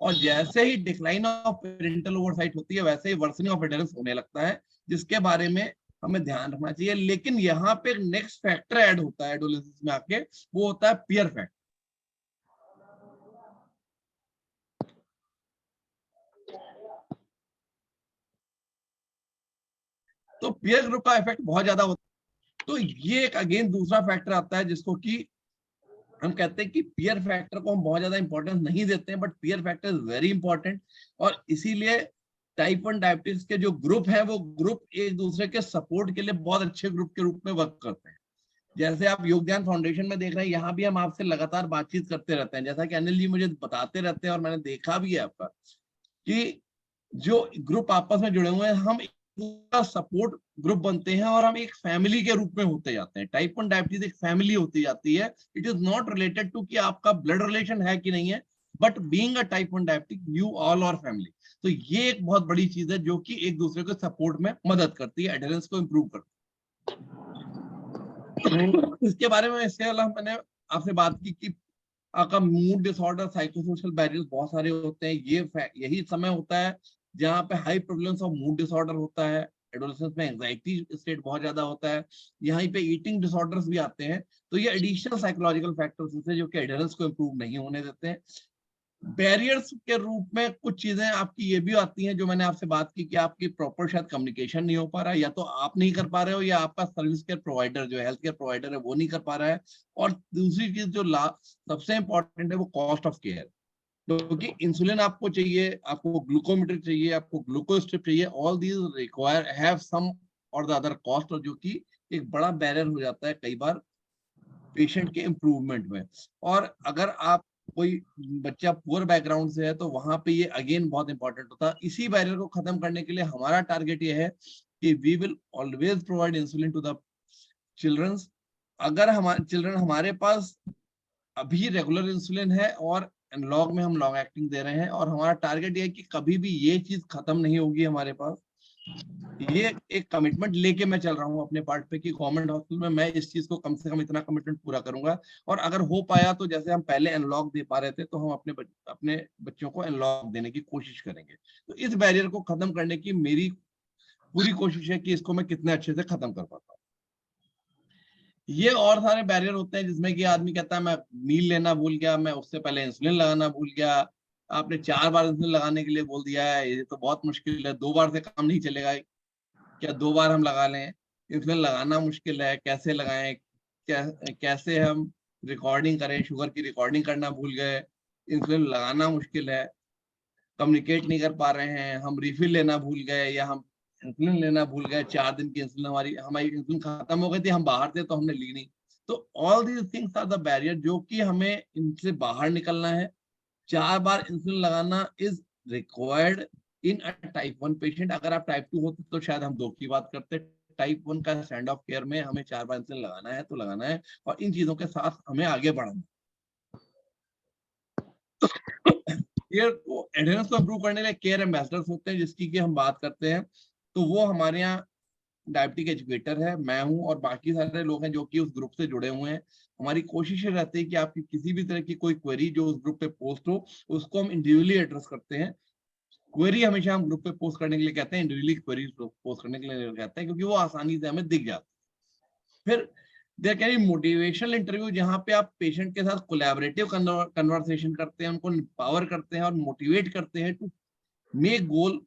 और जैसे ही डिक्लाइन ऑफ पेरेंटल ओवरसाइट होती है, वैसे ही वर्सनिंग ऑफ एडोलेंस होने लगता है, जिसके बारे में हमें ध्यान रखना चाहिए। लेकिन यहाँ पे एक नेक्स्ट फैक्टर ऐड होता है एडोलेसेंस में आके, वो होता है पीयर फैक्टर। तो पीयर ग्रुप का इफेक्ट बहुत ज्यादा होता है। तो ये एक अगेन दूसरा फैक्टर आता है जिसको कि हम कहते हैं कि पीयर फैक्टर को हम बहुत ज्यादा इंपॉर्टेंस नहीं देते हैं, but peer factor is very important. और इसीलिए टाइप 1 डायबिटीज के जो ग्रुप है वो ग्रुप एक दूसरे के सपोर्ट के लिए बहुत अच्छे ग्रुप के रूप में वर्क करते हैं। जैसे आप योगदान फाउंडेशन में देख रहे हैं, यहाँ भी हम आपसे लगातार बातचीत करते रहते हैं। जैसा कि अनिल जी मुझे बताते रहते हैं और मैंने देखा भी है आपका कि जो ग्रुप आपस में जुड़े हुए हैं, हम पूरा सपोर्ट ग्रुप बनते हैं और हम एक फैमिली के रूप में होते जाते हैं। टाइप 1 डायबिटीज एक फैमिली होती जाती है। It is not related to कि आपका ब्लड रिलेशन है कि नहीं है, but being a type 1 diabetic you all are family. तो ये एक बहुत बड़ी चीज है जो कि एक दूसरे को सपोर्ट में मदद करती है, एडहेरेंस को इम्प्रूव करती है। इसके बारे में इसके अलावा मैंने आपसे बात की कि आपका मूड डिसऑर्डर, साइकोसोशल बैरियर्स बहुत सारे होते हैं। ये यही समय होता है जहाँ पे high prevalence of mood disorder होता है। एडोलेसेंस में एंजाइटी स्टेट बहुत ज्यादा होता है। यहाँ पे ईटिंग डिसऑर्डर्स भी आते हैं। तो ये एडिशनल साइकोलॉजिकल फैक्टर्स होते हैं जो कि एडहेरेंस को इम्प्रूव नहीं होने देते हैं। बैरियर्स के रूप में कुछ चीजें आपकी ये भी आती हैं जो मैंने आपसे बात की कि आपकी प्रॉपर शायद कम्युनिकेशन नहीं हो पा रहा है, या तो आप नहीं कर पा रहे हो या आपका सर्विस केयर प्रोवाइडर जो हेल्थ केयर प्रोवाइडर है वो नहीं कर पा रहा है। और दूसरी चीज जो सबसे इंपॉर्टेंट है वो कॉस्ट ऑफ केयर। क्योंकि इंसुलिन आपको चाहिए, आपको ग्लूकोमीटर चाहिए, आपको ग्लूकोज स्ट्रिप चाहिए, all these require have some और द अदर कॉस्ट, और जो कि एक बड़ा बैरियर हो जाता है कई बार पेशेंट के इम्प्रूवमेंट में। और अगर आप कोई बच्चा पुअर बैकग्राउंड से है तो वहां पे ये अगेन बहुत इंपॉर्टेंट होता है। इसी बैरियर को खत्म करने के लिए हमारा टारगेट ये है कि we will always provide insulin to the childrens. अगर हमारे चिल्ड्रन हमारे पास अभी रेगुलर इंसुलिन है और एनालॉग में हम लॉन्ग एक्टिंग दे रहे हैं, और हमारा टारगेट ये है कि कभी भी ये चीज खत्म नहीं होगी हमारे पास। ये एक कमिटमेंट लेके मैं चल रहा हूँ अपने पार्ट पे कि गवर्नमेंट हॉस्पिटल में मैं इस चीज को कम से कम इतना कमिटमेंट पूरा करूंगा। और अगर हो पाया तो जैसे हम पहले एनालॉग दे पा रहे थे तो हम अपने बच्चों को एनालॉग देने की कोशिश करेंगे। तो इस बैरियर को खत्म करने की मेरी पूरी कोशिश है कि इसको मैं कितने अच्छे से खत्म कर पाता हूँ। ये और सारे बैरियर होते हैं जिसमें कि आदमी कहता है मैं मील लेना भूल गया, मैं उससे पहले इंसुलिन लगाना भूल गया, आपने 4 बार इंसुलिन लगाने के लिए बोल दिया है, ये तो बहुत मुश्किल है, 2 बार से काम नहीं चलेगा, क्या 2 बार हम लगा लें? इंसुलिन लगाना मुश्किल है, कैसे लगाएं, कैसे हम रिकॉर्डिंग करें, शुगर की रिकॉर्डिंग करना भूल गए, इंसुलिन लगाना मुश्किल है, कम्युनिकेट नहीं कर पा रहे हैं, हम रिफिल लेना भूल गए या हम इंसुलिन लेना भूल गए, 4 दिन की इंसुलिन हमारी इंसुलिन खत्म हो गई थी, हम बाहर थे तो हमने ली नहीं। तो all these things are the barrier जो कि हमें इनसे बाहर निकलना है। 4 बार इंसुलिन लगाना is required in a type 1 patient. अगर आप टाइप 2 होते तो शायद हम 2 की बात करते। टाइप 1 का स्टैंड ऑफ केयर में हमें 4 बार इंसुलिन लगाना है तो लगाना है, और इन चीजों के साथ हमें आगे बढ़ना केयर को एडहेरेंस को इम्प्रूव करने के लिए केयर एम्बेसडर्स होते हैं जिसकी कि हम बात करते हैं। तो वो हमारे यहाँ डायबिटिक एजुकेटर है, मैं हूँ और बाकी सारे लोग हैं जो कि उस ग्रुप से जुड़े हुए हैं। हमारी कोशिश रहती है कि आपकी किसी भी तरह की कोई क्वेरी जो उस ग्रुप पे पोस्ट हो उसको हम इंडिविजुअली एड्रेस करते हैं। क्वेरी हमेशा हम ग्रुप पे पोस्ट करने के लिए कहते हैं, इंडिविजुअली क्वेरी पोस्ट करने के लिए कहते हैं, क्योंकि वो आसानी से हमें दिख जाती है। फिर there can be motivational interview जहाँ पे आप पेशेंट के साथ कोलैबोरेटिव कन्वर्सेशन करते हैं, उनको एम्पावर करते हैं और मोटिवेट करते हैं to make goal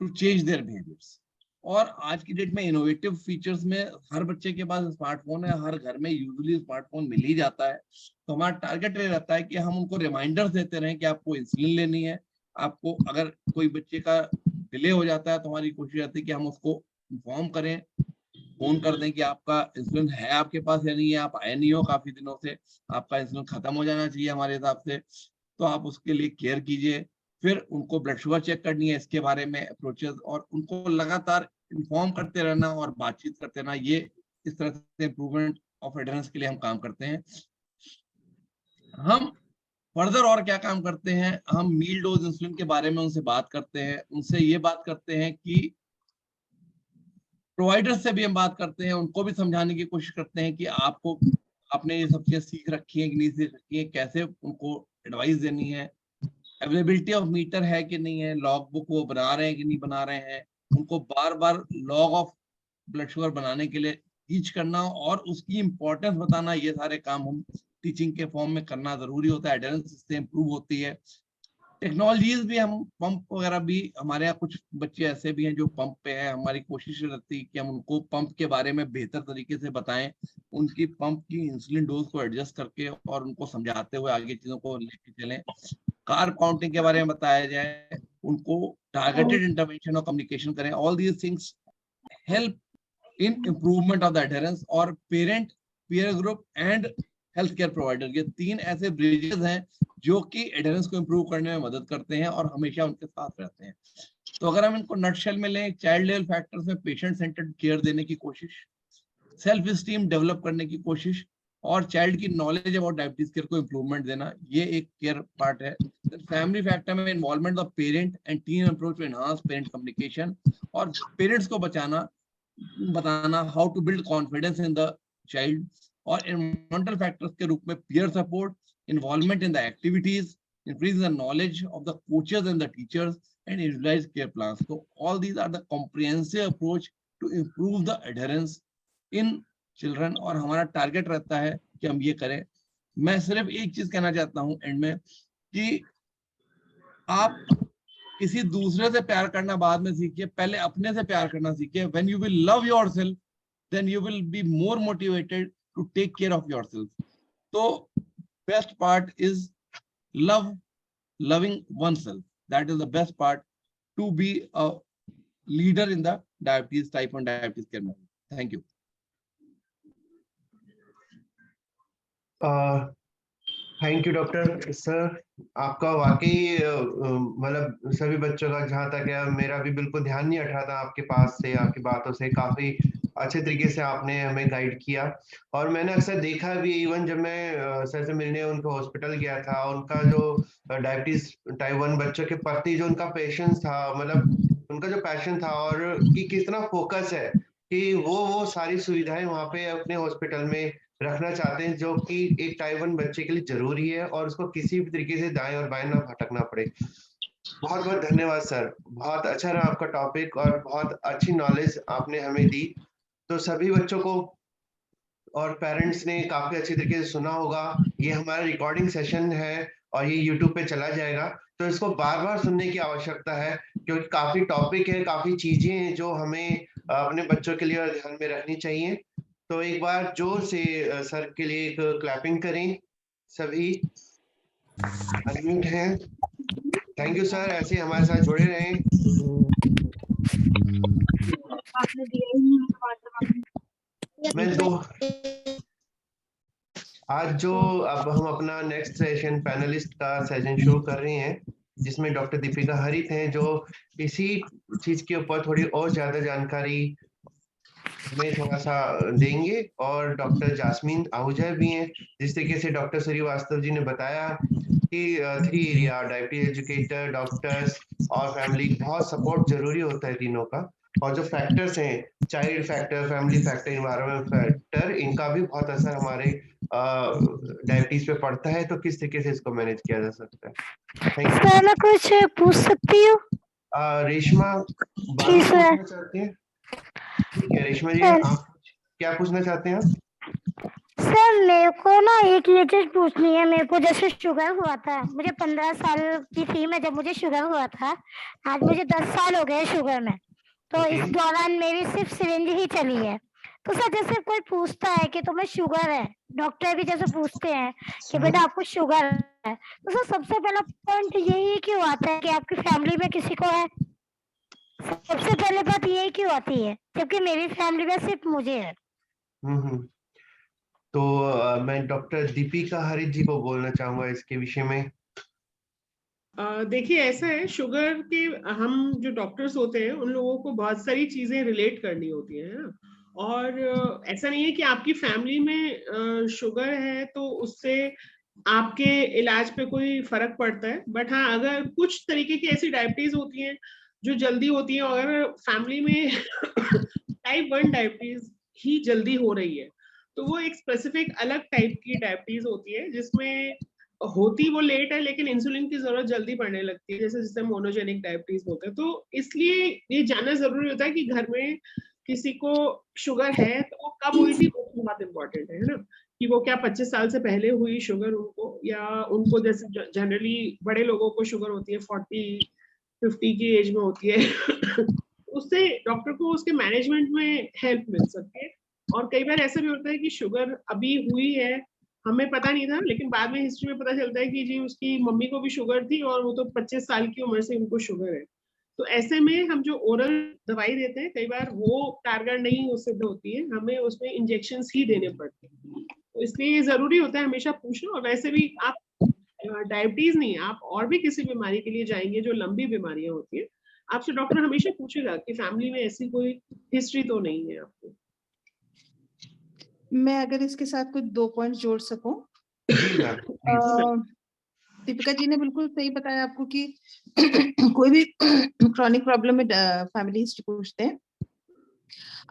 to change their behaviours. और आज की डेट में इनोवेटिव फीचर्स में हर बच्चे के पास स्मार्टफोन है, हर घर में यूजुअली स्मार्टफोन मिल ही जाता है। तो हमारा टारगेट ये रहता है कि हम उनको रिमाइंडर्स देते रहें कि आपको इंसुलिन लेनी है। आपको अगर कोई बच्चे का डिले हो जाता है तो हमारी कोशिश रहती है कि हम उसको इन्फॉर्म करें फोन कर दें कि आपका इंसुलिन है आपके पास या नहीं है, आप आए नहीं हो काफी दिनों से, आपका इंसुलिन खत्म हो जाना चाहिए हमारे हिसाब से, तो आप उसके लिए केयर कीजिए। फिर उनको ब्लड शुगर चेक करनी है, इसके बारे में अप्रोचेस, और उनको लगातार इन्फॉर्म करते रहना और बातचीत करते रहना, ये इस तरह से इम्प्रूवमेंट ऑफ एडहेरेंस के लिए हम काम करते हैं। हम फर्दर और क्या काम करते हैं, हम मील डोज इंसुलिन के बारे में उनसे बात करते हैं, उनसे ये बात करते हैं कि प्रोवाइडर से भी हम बात करते हैं, उनको भी समझाने की कोशिश करते हैं कि आपने ये सब चीजें सीख रखी है कि नहीं सीख रखी है, कैसे उनको एडवाइस देनी है, अवेलेबिलिटी ऑफ मीटर है कि नहीं है, लॉग बुक वो बना रहे हैं कि नहीं बना रहे हैं, उनको बार बार लॉग ऑफ ब्लड शुगर बनाने के लिए टीच करना और उसकी इंपॉर्टेंस बताना, ये सारे काम हम टीचिंग के फॉर्म में करना जरूरी होता है। एडहेरेंस इससे इंप्रूव होती है। टेक्नोलॉजीज भी, हम पंप वगैरह भी, हमारे यहाँ कुछ बच्चे ऐसे भी हैं जो पंप पे हैं, हमारी कोशिश रहती है कि हम उनको पंप के बारे में बेहतर तरीके से बताएं, उनकी पंप की इंसुलिन डोज को एडजस्ट करके और उनको समझाते हुए आगे चीजों को लेके चलें। कार्ब काउंटिंग के बारे में बताया जाए, उनको टारगेटेड इंटरवेंशन और कम्युनिकेशन करें। All these things help in improvement of the adherence. और parent, peer group and health care provider, ये 3 ऐसे ब्रिजेस हैं जो कि एडहेरेंस को इम्प्रूव करने में मदद करते हैं और हमेशा उनके साथ रहते हैं। तो अगर हम इनको नटशेल में लें, चाइल्ड लेवल फैक्टर्स में पेशेंट सेंटर्ड केयर देने की कोशिश, सेल्फ स्टीम डेवलप करने की कोशिश और चाइल्ड की नॉलेज अबाउट डायबिटीज केयर को इम्प्रूवमेंट देना, ये एक केयर पार्ट है। फैमिली फैक्टर में involvement of parent and team approach to enhance parent communication, और पेरेंट्स को बताना how to build confidence in the child. और एनवायरमेंटल फैक्टर्स के रूप में peer support, involvement in the activities, increase the knowledge of the coaches and the teachers, and individualized care plans. So all these are the comprehensive approach to improve the adherence in children, और हमारा target रहता है कि हम ये करें। मैं सिर्फ एक चीज कहना चाहता हूँ एंड में कि आप किसी दूसरे से प्यार करना बाद में सीखिए, पहले अपने से प्यार करना सीखिए। When you will love yourself, then you will be more motivated to take care of yourself. So best part is loving oneself. That is the best part to be a leader in the diabetes, type 1 diabetes care movement. Thank you. Thank you doctor sir, आपका वाकई मतलब सभी बच्चों का, जहाँ तक है मेरा भी बिल्कुल ध्यान नहीं हट रहा था आपके पास से, आपकी बातों से काफी अच्छे तरीके से आपने हमें गाइड किया। और मैंने अक्सर देखा भी, इवन जब मैं सर से मिलने उनके हॉस्पिटल गया था, उनका जो डायबिटीज टाइप 1 बच्चों के प्रति जो उनका पेशेंस था, मतलब उनका जो पैशन था, और कि कितना फोकस है कि वो सारी सुविधाएं वहाँ पे अपने हॉस्पिटल में रखना चाहते हैं, जो कि एक टाइप 1 बच्चे के लिए जरूरी है, और उसको किसी भी तरीके से दाएं और बाएं ना भटकना पड़े। बहुत बहुत धन्यवाद सर, बहुत अच्छा रहा आपका टॉपिक और बहुत अच्छी नॉलेज आपने हमें दी। तो सभी बच्चों को और पेरेंट्स ने काफी अच्छी तरीके से सुना होगा। ये हमारा रिकॉर्डिंग सेशन है और ये यूट्यूब पे चला जाएगा, तो इसको बार बार सुनने की आवश्यकता है, क्योंकि काफी टॉपिक है, काफी चीजें हैं जो हमें अपने बच्चों के लिए ध्यान में रखनी चाहिए। तो एक बार जोर से सर के लिए एक क्लैपिंग करें सभी, अनम्यूट हैं। थैंक यू सर, ऐसे हमारे साथ जुड़े रहें। मैं तो आज जो अब हम अपना नेक्स्ट सेशन पैनलिस्ट का सेशन शुरू कर रहे हैं, जिसमें डॉक्टर दीपिका हरित हैं, जो इसी चीज के ऊपर थोड़ी और ज्यादा जानकारी हमें थोड़ा सा देंगे, और डॉक्टर जास्मीन आहूजा भी हैं। जिस तरीके से डॉक्टर श्रीवास्तव जी ने बताया कि 3 एरिया, डायबिटीज एजुकेटर, डॉक्टर्स और फैमिली, बहुत सपोर्ट जरूरी होता है तीनों का। और जो फैक्टर्स हैं, child factor, family factor, environment factor, इनका भी बहुत असर हमारे डायबिटीज पे पड़ता है। तो किस तरीके से इसको मैनेज किया जा सकता है? सर मैं कुछ पूछ सकती हूँ? रेशमा पूछना चाहती हैं? ठीक है रेशमा जी, आप क्या पूछना चाहते हैं? सर मेरे को ना एक ये चीज पूछनी है। मेरे को जैसे शुगर हुआ था, मुझे 15 साल की थी मैं जब मुझे शुगर हुआ था। आज मुझे 10 साल हो गए शुगर में। तो इस दौरान मेरी सिर्फ सिरिंज ही चली है। तो सर जैसे कोई पूछता है कि तुम्हें शुगर है, डॉक्टर भी जैसे पूछते हैं कि बेटा आपको शुगर है, तो सर सबसे पहला पॉइंट यही क्यों आता है कि आपकी फैमिली में किसी को है? सबसे पहले बात ये क्यों आती है, जबकि मेरी फैमिली में सिर्फ मुझे है। तो मैं डॉक्टर दीपिका हरित जी को बोलना चाहूंगा इसके विषय में। देखिए ऐसा है, शुगर के हम जो डॉक्टर्स होते हैं उन लोगों को बहुत सारी चीजें रिलेट करनी होती है ना। और ऐसा नहीं है कि आपकी फैमिली में शुगर है तो उससे आपके इलाज पे कोई फर्क पड़ता है। बट हाँ, अगर कुछ तरीके की ऐसी डायबिटीज होती हैं जो जल्दी होती है, अगर फैमिली में टाइप 1 डायबिटीज ही जल्दी हो रही है तो वो एक स्पेसिफिक अलग टाइप की डायबिटीज होती है, जिसमें होती वो लेट है लेकिन इंसुलिन की जरूरत जल्दी पड़ने लगती है, जैसे जिसे मोनोजेनिक डायबिटीज बोलते हैं। तो इसलिए ये जानना जरूरी होता है कि घर में किसी को शुगर है तो वो कब हुई थी, वो बहुत इंपॉर्टेंट है ना। कि वो क्या 25 साल से पहले हुई शुगर उनको, या उनको जैसे जनरली बड़े लोगों को शुगर होती है 40-50 की एज में होती है उससे डॉक्टर को उसके मैनेजमेंट में हेल्प मिल सकती है। और कई बार ऐसा भी होता है कि शुगर अभी हुई है, हमें पता नहीं था, लेकिन बाद में हिस्ट्री में पता चलता है कि जी उसकी मम्मी को भी शुगर थी और वो तो 25 साल की उम्र से उनको शुगर है। तो ऐसे में हम जो ओरल दवाई देते हैं कई बार वो कारगर नहीं हो सिद्ध होती है, हमें उसमें इंजेक्शंस ही देने पड़ते हैं। तो इसलिए ये जरूरी होता है हमेशा पूछना। और वैसे भी आप डायबिटीज नहीं, आप और भी किसी बीमारी के लिए जाएंगे जो लंबी बीमारियां होती है, आपसे डॉक्टर हमेशा पूछेगा कि फैमिली में ऐसी कोई हिस्ट्री तो नहीं है आपको। मैं अगर इसके साथ कुछ 2 पॉइंट जोड़ सकूं। जी मैम प्लीज। दीपिका जी ने बिल्कुल सही बताया आपको कि कोई भी क्रॉनिक प्रॉब्लम में फैमिली हिस्ट्री पूछते हैं।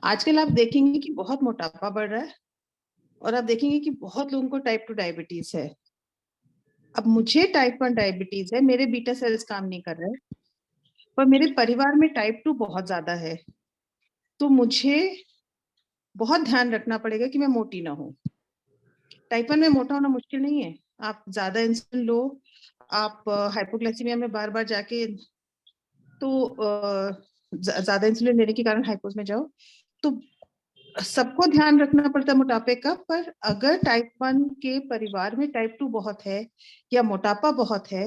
आजकल आप देखेंगे कि बहुत मोटापा बढ़ रहा है और आप देखेंगे कि बहुत लोगों को टाइप 2 डायबिटीज है। अब मुझे टाइप 1 डायबिटीज है, मेरे बीटा सेल्स काम नहीं कर रहे, पर मेरे परिवार में टाइप 2 बहुत ज्यादा है, तो मुझे बहुत ध्यान रखना पड़ेगा कि मैं मोटी ना हूँ। टाइप 1 में मोटा होना मुश्किल नहीं है, आप ज्यादा इंसुलिन लो, आप हाइपोग्लाइसीमिया में बार बार जाके तो ज्यादा इंसुलिन लेने के कारण हाइपोज में जाओ, तो सबको ध्यान रखना पड़ता है मोटापे का। पर अगर टाइप 1 के परिवार में टाइप 2 बहुत है या मोटापा बहुत है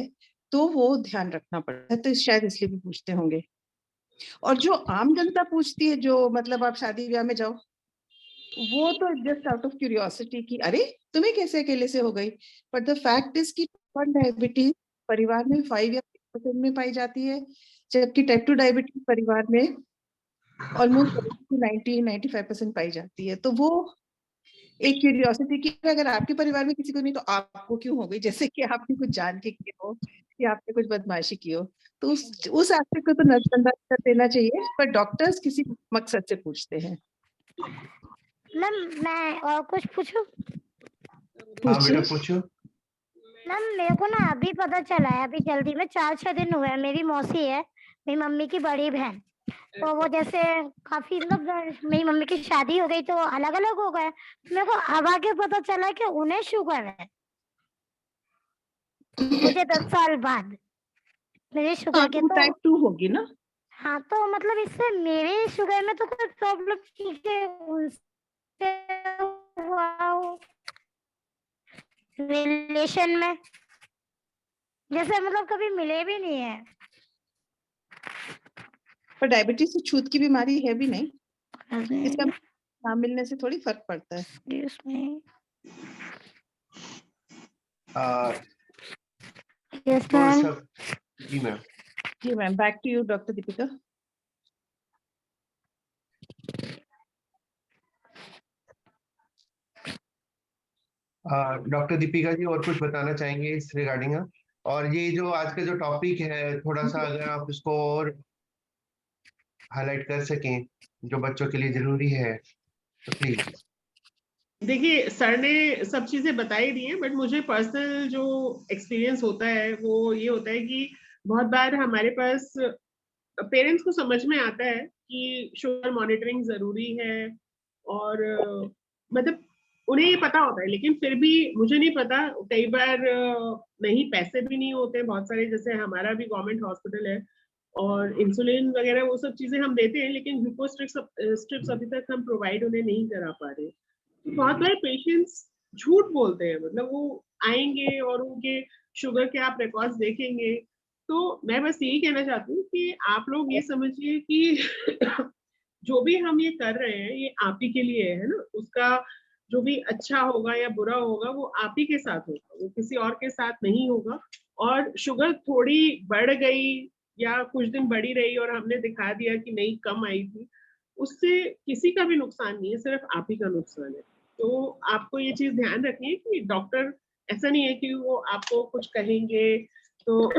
तो वो ध्यान रखना पड़ता है, तो शायद इसलिए भी पूछते होंगे। और जो आम जनता पूछती है, जो मतलब आप शादी ब्याह में जाओ, वो तो जस्ट आउट ऑफ क्यूरियोसिटी कि अरे तुम्हें कैसे अकेले से हो गई। बट द फैक्ट इज कि डायबिटीज परिवार में 5 या 6% में पाई जाती है, जबकि टाइप 2 डायबिटीज परिवार में ऑलमोस्ट 90-95% पाई जाती है। तो वो एक क्यूरियोसिटी की अगर आपके परिवार में किसी को नहीं तो आपको क्यों हो गई, जैसे कि आपने कुछ जान के किया हो या आपने कुछ बदमाशी की हो, तो उस एस्पेक्ट को तो नजरअंदाज कर देना चाहिए। पर डॉक्टर्स किसी मकसद से पूछते हैं। मैम मैं और कुछ पूछूं? हाँ बेटा पूछो। मैम मेरे को ना अभी पता चला है, अभी जल्दी में 4-6 दिन हुए हैं, मेरी मौसी है, मेरी मम्मी की बड़ी बहन, तो वो जैसे काफी मतलब मेरी मम्मी की शादी हो गई तो अलग अलग हो गए। मेरे को अब आगे पता चला कि उन्हें शुगर है, मुझे 10 साल बाद मेरे शुगर के। तो टाइप 2 होगी ना। हाँ, तो मतलब इससे मेरे शुगर में तो कोई प्रॉब्लम नहीं है, उनसे हुआ हो रिलेशन में, जैसे मतलब कभी मिले भी नहीं है। पर डायबिटीज से छूत की बीमारी है भी नहीं, इसका Excuse ना मिलने से थोड़ी फर्क पड़ता है। me. आ, Yes, थोड़ा ma'am. सा जी मैम। जी ma'am, back to you doctor Deepika. Doctor Deepika ji और कुछ बताना चाहेंगे इस रिगार्डिंग? और ये जो आज का जो टॉपिक है थोड़ा सा अगर आप इसको और हाईलाइट कर सकें जो बच्चों के लिए जरूरी है तो प्लीज। देखिए सर ने सब चीजें बताई दी हैं, बट मुझे पर्सनल जो एक्सपीरियंस होता है वो ये होता है कि बहुत बार हमारे पास पेरेंट्स को समझ में आता है कि शुगर मॉनिटरिंग जरूरी है, और मतलब उन्हें ये पता होता है, लेकिन फिर भी मुझे नहीं पता, कई बार नहीं, पैसे भी नहीं होते बहुत सारे, जैसे हमारा भी गवर्नमेंट हॉस्पिटल है और इंसुलिन वगैरह वो सब चीजें हम देते हैं, लेकिन ग्लूकोज स्ट्रिप्स अभी तक हम प्रोवाइड उन्हें नहीं करा पा रहे। बहुत बार पेशेंट्स झूठ बोलते हैं, मतलब वो आएंगे और उनके शुगर के आप रिकॉर्ड्स देखेंगे तो मैं बस यही कहना चाहती हूँ कि आप लोग ये समझिए कि जो भी हम ये कर रहे हैं ये आप ही के लिए है ना, उसका जो भी अच्छा होगा या बुरा होगा वो आप ही के साथ होगा, वो किसी और के साथ नहीं होगा। और शुगर थोड़ी बढ़ गई या कुछ दिन बढ़ी रही और हमने दिखा दिया कि नहीं कम आई थी, उससे किसी का भी नुकसान नहीं है, सिर्फ आप ही का नुकसान है। तो आपको ये चीज ध्यान रखनी है कि डॉक्टर ऐसा नहीं है कि वो आपको कुछ कहेंगे तो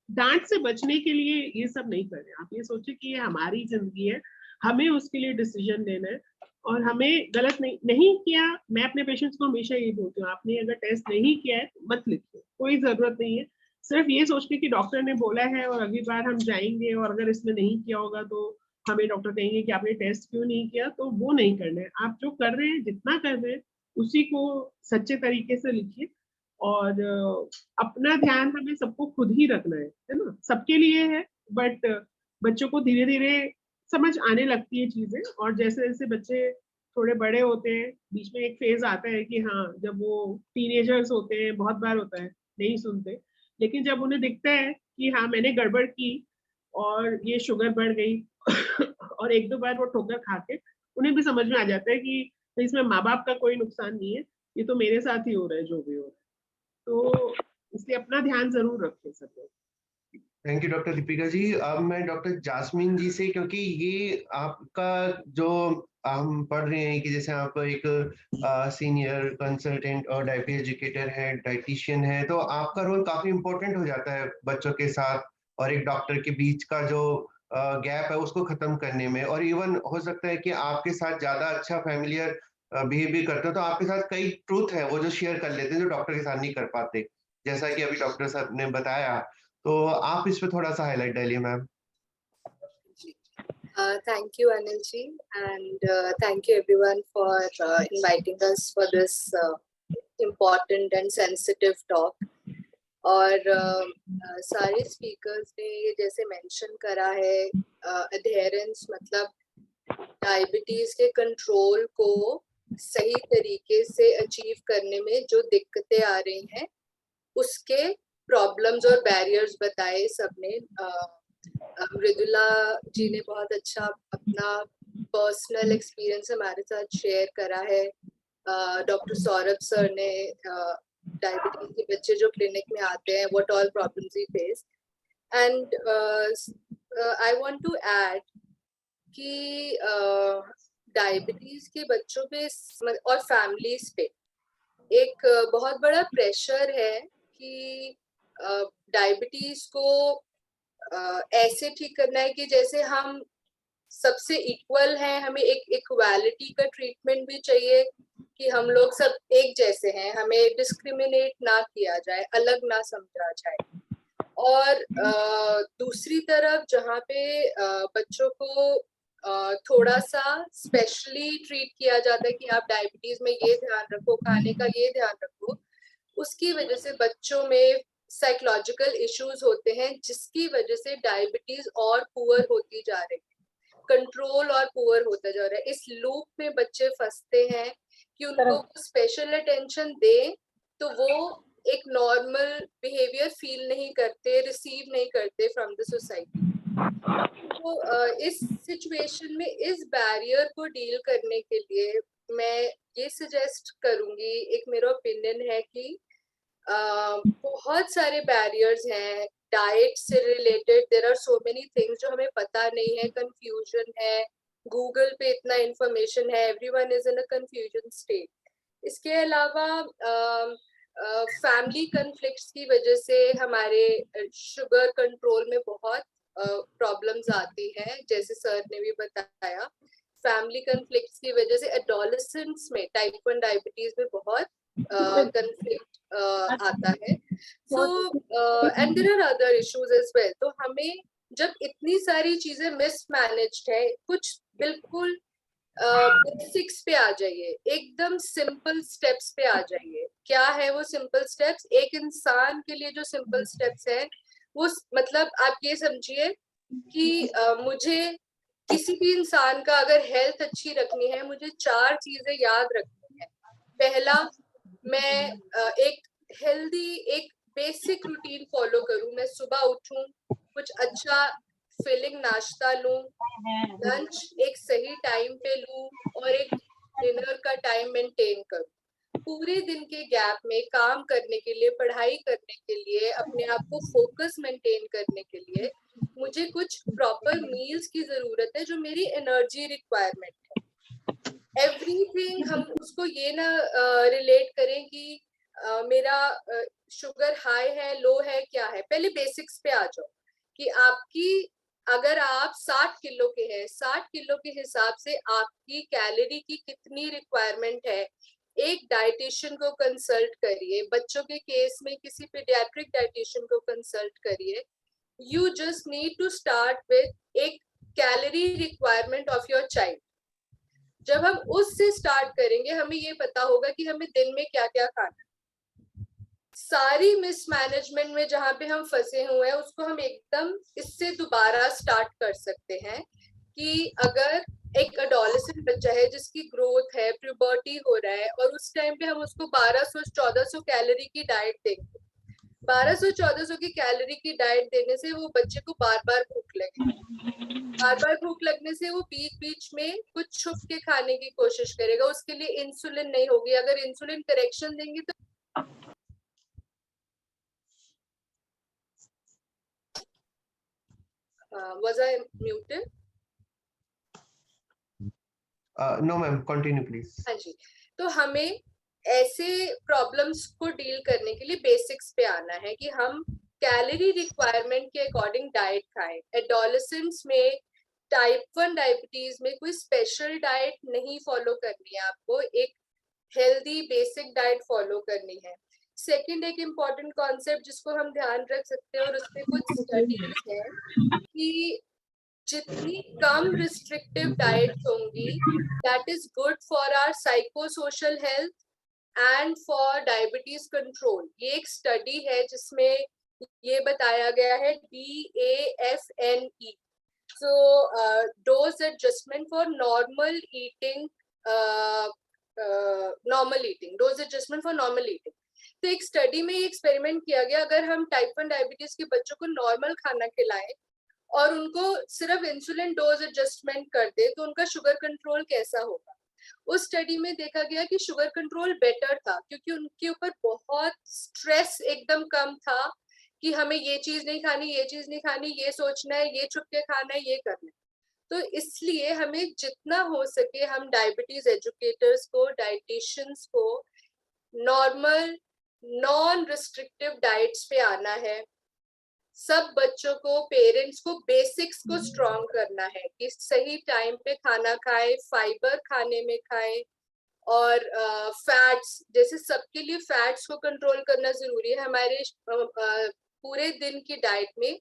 डांट से बचने के लिए ये सब नहीं कर रहे। आप ये सोचिए कि ये हमारी जिंदगी है, हमें उसके लिए डिसीजन लेना है और हमें गलत नहीं किया। मैं अपने पेशेंट्स को हमेशा यही बोलती हूँ, आपने अगर टेस्ट नहीं किया है तो मत लिखिए, कोई जरूरत नहीं है। सिर्फ ये सोच के कि डॉक्टर ने बोला है और अगली बार हम जाएंगे और अगर इसने नहीं किया होगा तो हमें डॉक्टर कहेंगे कि आपने टेस्ट क्यों नहीं किया, तो वो नहीं करना है। आप जो कर रहे हैं, जितना कर रहे हैं, उसी को सच्चे तरीके से लिखिए। और अपना ध्यान हमें सबको खुद ही रखना है ना, सबके लिए है, बट बच्चों को धीरे धीरे समझ आने लगती है चीजें। और जैसे जैसे बच्चे थोड़े बड़े होते हैं, बीच में एक फेज आता है कि हाँ, जब वो टीनेजर्स होते हैं, बहुत बार होता है नहीं सुनते, लेकिन जब उन्हें दिखता है कि हाँ मैंने गड़बड़ की और ये शुगर बढ़ गई और एक दो बार वो ठोकर खा के उन्हें भी समझ में आ जाता है कि इसमें माँ बाप का कोई नुकसान नहीं है, ये तो मेरे साथ ही हो रहा है जो भी हो रहा है। तो इसलिए अपना ध्यान जरूर रखें सब लोग। थैंक यू डॉक्टर दीपिका जी। अब मैं डॉक्टर जास्मीन जी से, क्योंकि ये आपका जो हम पढ़ रहे हैं कि जैसे आप एक सीनियर कंसल्टेंट और डायबिटीज एजुकेटर है, डाइटिशियन है, तो आपका रोल काफी इम्पोर्टेंट हो जाता है बच्चों के साथ और एक डॉक्टर के बीच का जो गैप है उसको खत्म करने में। और इवन हो सकता है कि आपके साथ ज्यादा अच्छा फैमिलियर बिहेव भी करते हो, तो आपके साथ कई ट्रूथ है वो जो शेयर कर लेते हैं जो डॉक्टर के साथ नहीं कर पाते, जैसा कि अभी डॉक्टर साहब ने बताया। तो आप इस पे थोड़ा सा हाईलाइट डालिए ma'am. Thank you, Anil ji, and thank you everyone for inviting us for this important and sensitive talk. और सारे स्पीकर्स ने ये जैसे मेंशन करा है, अधेरेंस मतलब डायबिटीज के कंट्रोल को सही तरीके से अचीव करने में जो दिक्कतें आ रही हैं उसके प्रॉब्लम्स और बैरियर्स बताए सबने। मृदुला जी ने बहुत अच्छा अपना पर्सनल एक्सपीरियंस हमारे साथ शेयर करा है। डॉक्टर सौरभ सर ने डायबिटीज के बच्चे जो क्लिनिक में आते हैं व्हाट ऑल प्रॉब्लम्स ही face. And I want to add कि डायबिटीज के बच्चों पे और फैमिलीज पे एक बहुत बड़ा प्रेशर है कि डायबिटीज को ऐसे ठीक करना है कि जैसे हम सबसे इक्वल हैं, हमें एक इक्वालिटी का ट्रीटमेंट भी चाहिए कि हम लोग सब एक जैसे हैं, हमें डिस्क्रिमिनेट ना किया जाए, अलग ना समझा जाए। और दूसरी तरफ जहाँ पे बच्चों को थोड़ा सा स्पेशली ट्रीट किया जाता है कि आप डायबिटीज में ये ध्यान रखो, खाने का ये ध्यान रखो, उसकी वजह से बच्चों में साइकोलॉजिकल इश्यूज होते हैं जिसकी वजह से डायबिटीज और पुअर होती जा रही है, कंट्रोल और पुअर होता जा रहा है। इस लूप में बच्चे फंसते हैं कि उनको स्पेशल अटेंशन दें तो वो एक नॉर्मल बिहेवियर फील नहीं करते, रिसीव नहीं करते फ्रॉम द सोसाइटी। तो इस सिचुएशन में इस बैरियर को डील करने के लिए मैं ये सजेस्ट करूंगी, एक मेरा ओपिनियन है कि बहुत सारे बैरियर्स हैं डाइट से related. There are so many things जो हमें पता नहीं है, कंफ्यूजन है, गूगल पे इतना इंफॉर्मेशन है, everyone is in a confusion state. इसके अलावा फैमिली कॉन्फ्लिक्ट्स की वजह से हमारे शुगर कंट्रोल में बहुत प्रॉब्लम्स आती हैं, जैसे सर ने भी बताया। फैमिली कॉन्फ्लिक्ट्स की वजह से एडोलेसेंट्स में टाइप 1 डायबिटीज में बहुत कॉन्फ्लिक्ट आता है। So and there are other issues as well. तो हमें जब इतनी सारी चीजें मिसमैनेज्ड है, कुछ बिल्कुल बेसिक्स पे आ जाइए, एकदम सिंपल स्टेप्स पे आ जाइए। क्या है वो सिंपल स्टेप्स? एक इंसान के लिए जो सिंपल स्टेप्स है वो मतलब आप ये समझिए कि मुझे किसी भी इंसान का अगर हेल्थ अच्छी रखनी है, मुझे 4 चीजें याद रखनी है। पहला, मैं एक हेल्दी, एक बेसिक रूटीन फॉलो करूं। मैं सुबह उठूं, कुछ अच्छा फिलिंग नाश्ता लूं, लंच एक सही टाइम पे लूं और एक डिनर का टाइम मेंटेन करूं। पूरे दिन के गैप में काम करने के लिए, पढ़ाई करने के लिए, अपने आप को फोकस मेंटेन करने के लिए मुझे कुछ प्रॉपर मील्स की जरूरत है जो मेरी एनर्जी रिक्वायरमेंट है। एवरीथिंग हम उसको ये ना रिलेट करें कि मेरा शुगर हाई है, लो है, क्या है। पहले बेसिक्स पे आ जाओ कि आपकी, अगर आप 60 किलो के हैं, 60 किलो के हिसाब से आपकी कैलोरी की कितनी रिक्वायरमेंट है, एक डाइटिशियन को कंसल्ट करिए। बच्चों के केस में किसी पीडियाट्रिक डाइटिशियन को कंसल्ट करिए। You just need to start with एक calorie requirement of your child. जब हम उससे स्टार्ट करेंगे, हमें ये पता होगा कि हमें दिन में क्या क्या खाना। सारी मिसमैनेजमेंट में जहां पे हम फंसे हुए हैं उसको हम एकदम इससे दोबारा स्टार्ट कर सकते हैं कि अगर एक एडोलेसेंट बच्चा है जिसकी ग्रोथ है, प्यूबर्टी हो रहा है, और उस टाइम पे हम उसको 1200-1400 कैलोरी की डाइट देंगे। 1200-1400 की कैलोरी की डाइट देने से वो बच्चे को बार बार भूख लगेगी। बार बार भूख लगने से वो बीच बीच में कुछ छुप के खाने की कोशिश करेगा। उसके लिए इंसुलिन नहीं होगी। अगर इंसुलिन करेक्शन देंगे तो was I muted? No ma'am, continue please. हाँ जी, तो हमें ऐसे प्रॉब्लम्स को डील करने के लिए बेसिक्स पे आना है कि हम कैलोरी रिक्वायरमेंट के अकॉर्डिंग डाइट खाएं। एडोलेसेंट्स में टाइप 1 डायबिटीज में कोई स्पेशल डाइट नहीं फॉलो करनी है, आपको एक हेल्दी बेसिक डाइट फॉलो करनी है। सेकंड एक इम्पॉर्टेंट कॉन्सेप्ट जिसको हम ध्यान रख सकते हैं और उस पर कुछ स्टडीज है कि जितनी कम रिस्ट्रिक्टिव डाइट्स होंगी, that is good for our psychosocial health and for diabetes control. ये एक स्टडी है जिसमें ये बताया गया है DAFNE, so dose adjustment for normal eating, dose adjustment for normal eating। तो एक स्टडी में ये एक्सपेरिमेंट किया गया, अगर हम टाइप 1 डायबिटीज के बच्चों को नॉर्मल खाना खिलाएं और उनको सिर्फ इंसुलिन डोज एडजस्टमेंट कर दे तो उनका शुगर कंट्रोल कैसा होगा। उस स्टडी में देखा गया कि शुगर कंट्रोल बेटर था, क्योंकि उनके ऊपर बहुत स्ट्रेस एकदम कम था कि हमें ये चीज नहीं खानी, ये चीज नहीं खानी, ये सोचना है, ये छुप के खाना है, ये करना है। तो इसलिए हमें जितना हो सके हम डायबिटीज एजुकेटर्स को, डाइटिशियंस को नॉर्मल नॉन रिस्ट्रिक्टिव डाइट्स पे आना है। सब बच्चों को, पेरेंट्स को बेसिक्स को स्ट्रॉन्ग करना है कि सही टाइम पे खाना खाए, फाइबर खाने में खाए, और फैट्स, जैसे सबके लिए फैट्स को कंट्रोल करना जरूरी है। हमारे पूरे दिन की डाइट में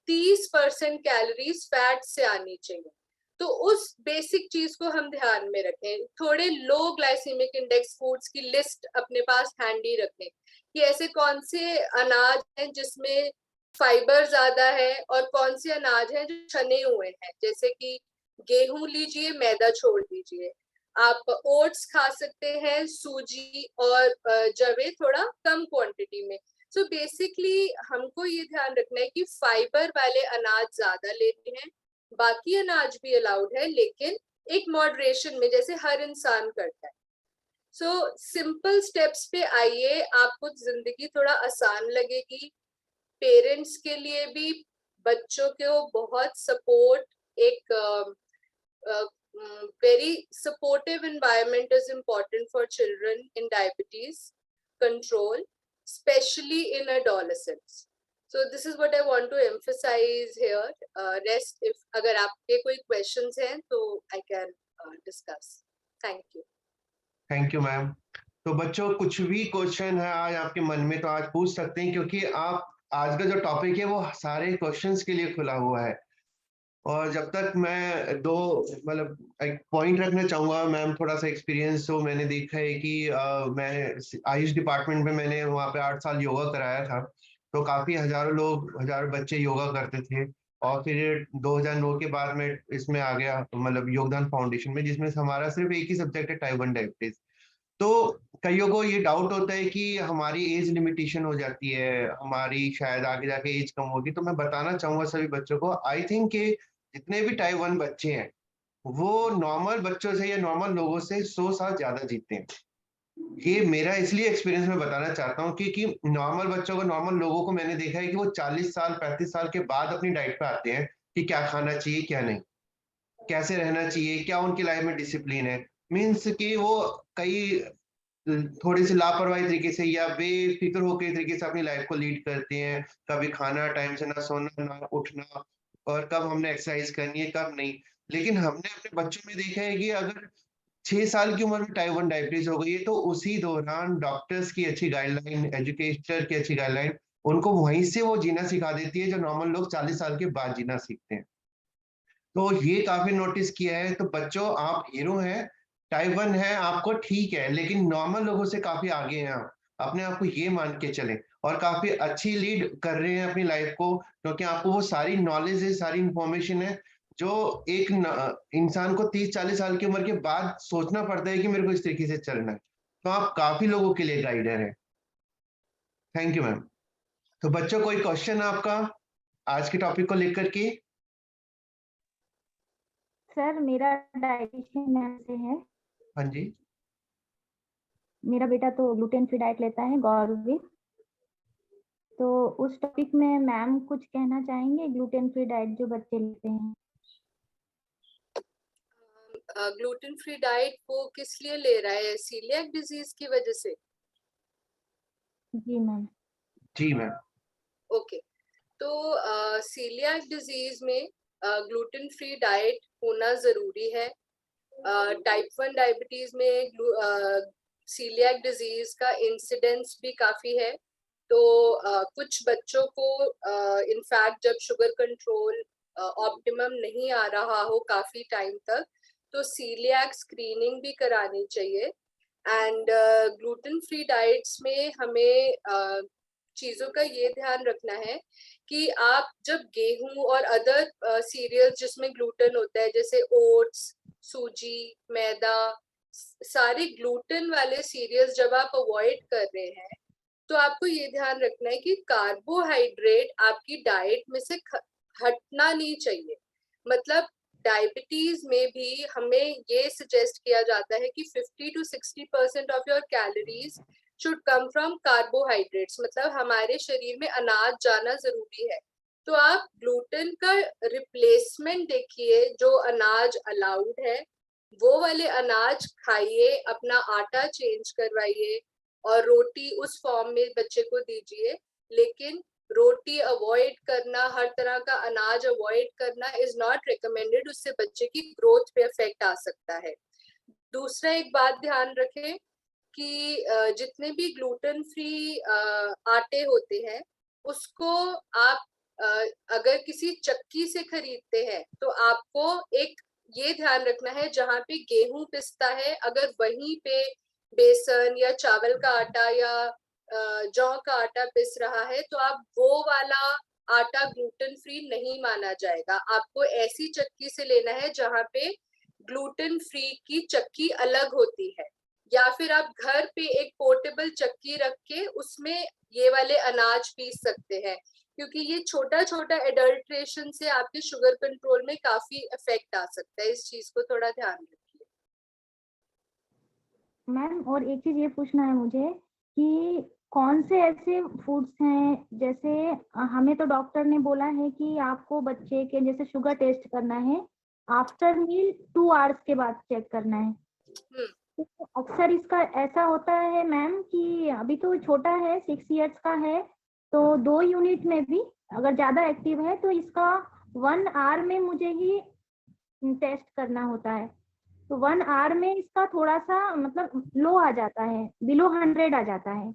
30% कैलोरीज फैट से आनी चाहिए, तो उस बेसिक चीज को हम ध्यान में रखें। थोड़े लो ग्लाइसेमिक इंडेक्स फूड्स की लिस्ट अपने पास हैंडी रखें कि ऐसे कौन से अनाज हैं जिसमें फाइबर ज्यादा है और कौन से अनाज हैं जो छने हुए हैं। जैसे कि गेहूं लीजिए, मैदा छोड़ दीजिए। आप ओट्स खा सकते हैं, सूजी और जवे थोड़ा कम क्वांटिटी में। सो बेसिकली हमको ये ध्यान रखना है कि फाइबर वाले अनाज ज्यादा लेते हैं, बाकी अनाज भी अलाउड है लेकिन एक मॉडरेशन में, जैसे हर इंसान करता है। सो सिंपल स्टेप्स पे आइए, आपको जिंदगी थोड़ा आसान लगेगी। पेरेंट्स के लिए भी बच्चों को बहुत सपोर्ट, एक very supportive environment is important for children in diabetes control, especially in adolescents. So this is what I want to emphasize here. Rest, if अगर आपके कोई questions हैं तो I can discuss. Thank you. Thank you ma'am. तो बच्चों कुछ भी question है आज आपके मन में तो आज पूछ सकते हैं, क्योंकि आप आज का जो टॉपिक है वो सारे क्वेश्चंस के लिए खुला हुआ है। और जब तक मैं मतलब एक पॉइंट रखना चाहूंगा मैम, थोड़ा सा एक्सपीरियंस जो मैंने देखा है कि मैं आयुष डिपार्टमेंट में मैंने वहाँ पे 8 साल योगा कराया था, तो काफी हजारों बच्चे योगा करते थे। और फिर 2009 के बाद मैं इसमें आ गया, मतलब योगदान फाउंडेशन में, जिसमें हमारा सिर्फ एक ही सब्जेक्ट है टाइप 1 डायबिटीज। तो कईयों को ये डाउट होता है कि हमारी एज लिमिटेशन हो जाती है, हमारी शायद आगे जाके एज कम होगी। तो मैं बताना चाहूंगा सभी बच्चों को, आई थिंक कि जितने भी टाइप 1 बच्चे हैं वो नॉर्मल बच्चों से या नॉर्मल लोगों से 100 साल ज्यादा जीते हैं। ये मेरा इसलिए एक्सपीरियंस मैं बताना चाहता हूँ कि नॉर्मल बच्चों को, नॉर्मल लोगों को मैंने देखा है कि वो 40 साल 35 साल के बाद अपनी डाइट पे आते हैं कि क्या खाना चाहिए क्या नहीं, कैसे रहना चाहिए, क्या उनकी लाइफ में डिसिप्लिन है। मीन्स कि वो कई थोड़ी सी लापरवाही तरीके से या बेफिक्र होकर तरीके से अपनी लाइफ को लीड करते हैं। कभी खाना टाइम से ना, सोना ना, उठना, और कब हमने एक्सरसाइज करनी है कब नहीं। लेकिन हमने अपने बच्चों में देखा है कि अगर 6 साल की उम्र में टाइप 1 डायबिटीज हो गई है तो उसी दौरान डॉक्टर्स की अच्छी गाइडलाइन, एजुकेटर की अच्छी गाइडलाइन उनको वहीं से वो जीना सिखा देती है जो नॉर्मल लोग 40 साल के बाद जीना सीखते हैं। तो ये काफी नोटिस किया है। तो बच्चों, आप हीरो हैं, टाइप 1 है आपको, ठीक है, लेकिन नॉर्मल लोगों से काफी आगे हैं आप। अपने आप को ये मान के चलें और काफी अच्छी लीड कर रहे हैं अपनी लाइफ को, क्योंकि आपको वो सारी नॉलेज है, सारी इंफॉर्मेशन है जो एक इंसान को 30-40 साल की उम्र के बाद सोचना पड़ता है कि मेरे को इस तरीके से चलना है। तो आप काफी लोगों के लिए गाइडर है। Thank you ma'am. तो बच्चों, कोई क्वेश्चन आपका आज के टॉपिक को लेकर के? सर, मेरा डाइटिशियन मैम से है। हाँ जी। मेरा बेटा तो ग्लूटेन फ्री डाइट लेता है, गौरवी। तो उस टॉपिक में मैम कुछ कहना चाहेंगे, ग्लूटेन फ्री डाइट जो बच्चे लेते हैं? ग्लूटेन फ्री डाइट वो किस लिए ले रहा है? सीलिएक डिजीज की वजह से? जी मैम। जी मैम। ओके, तो सीलिएक डिजीज में ग्लूटेन फ्री डाइट होना जरूरी है। टाइप 1 डायबिटीज में सीलिएक डिजीज का इंसिडेंस भी काफी है। तो कुछ बच्चों को इनफैक्ट जब शुगर कंट्रोल ऑप्टिमम नहीं आ रहा हो काफी टाइम तक, तो सीलिएक स्क्रीनिंग भी करानी चाहिए। एंड ग्लूटेन फ्री डाइट्स में हमें चीजों का ये ध्यान रखना है कि आप जब गेहूं और अदर सीरियल्स जिसमें ग्लूटेन होता है, जैसे ओट्स, सूजी, मैदा, सारे ग्लूटेन वाले सीरियल्स जब आप अवॉइड कर रहे हैं, तो आपको ये ध्यान रखना है कि कार्बोहाइड्रेट आपकी डाइट में से हटना नहीं चाहिए। मतलब डायबिटीज में भी हमें ये सजेस्ट किया जाता है कि 50 to 60% of your calories should come from carbohydrates. मतलब हमारे शरीर में अनाज जाना जरूरी है। तो आप ग्लूटेन का रिप्लेसमेंट देखिए, जो अनाज अलाउड है वो वाले अनाज खाइए, अपना आटा चेंज करवाइए और रोटी उस फॉर्म में बच्चे को दीजिए। लेकिन रोटी अवॉइड करना, हर तरह का अनाज अवॉइड करना इज नॉट रिकमेंडेड। उससे बच्चे की ग्रोथ पे इफेक्ट आ सकता है। दूसरा एक बात ध्यान रखें कि जितने भी ग्लूटेन फ्री आटे होते हैं उसको आप अगर किसी चक्की से खरीदते हैं तो आपको एक ये ध्यान रखना है, जहाँ पे गेहूं पिसता है अगर वहीं पे बेसन या चावल का आटा या जौ का आटा पिस रहा है तो आप वो वाला आटा ग्लूटेन फ्री नहीं माना जाएगा। आपको ऐसी चक्की से लेना है जहाँ पे ग्लूटेन फ्री की चक्की अलग होती है, या फिर आप घर पे एक पोर्टेबल चक्की रख के उसमें ये वाले अनाज पीस सकते हैं, क्योंकि ये छोटा छोटा एडल्ट्रेशन से आपके शुगर कंट्रोल में काफी इफेक्ट आ सकता है। इस चीज को थोड़ा ध्यान रखिए। मैम, और एक चीज ये पूछना है मुझे कि कौन से ऐसे फूड्स हैं, जैसे हमें तो डॉक्टर ने बोला है कि आपको बच्चे के जैसे शुगर टेस्ट करना है आफ्टर मील 2 आवर्स के बाद चेक करना है। तो अक्सर इसका ऐसा होता है मैम कि अभी तो छोटा है, 6 इयर्स का है, तो 2 यूनिट में भी अगर ज्यादा एक्टिव है तो इसका 1 आवर में मुझे ही टेस्ट करना होता है। तो 1 आवर में इसका थोड़ा सा मतलब लो आ जाता है, बिलो 100 आ जाता है।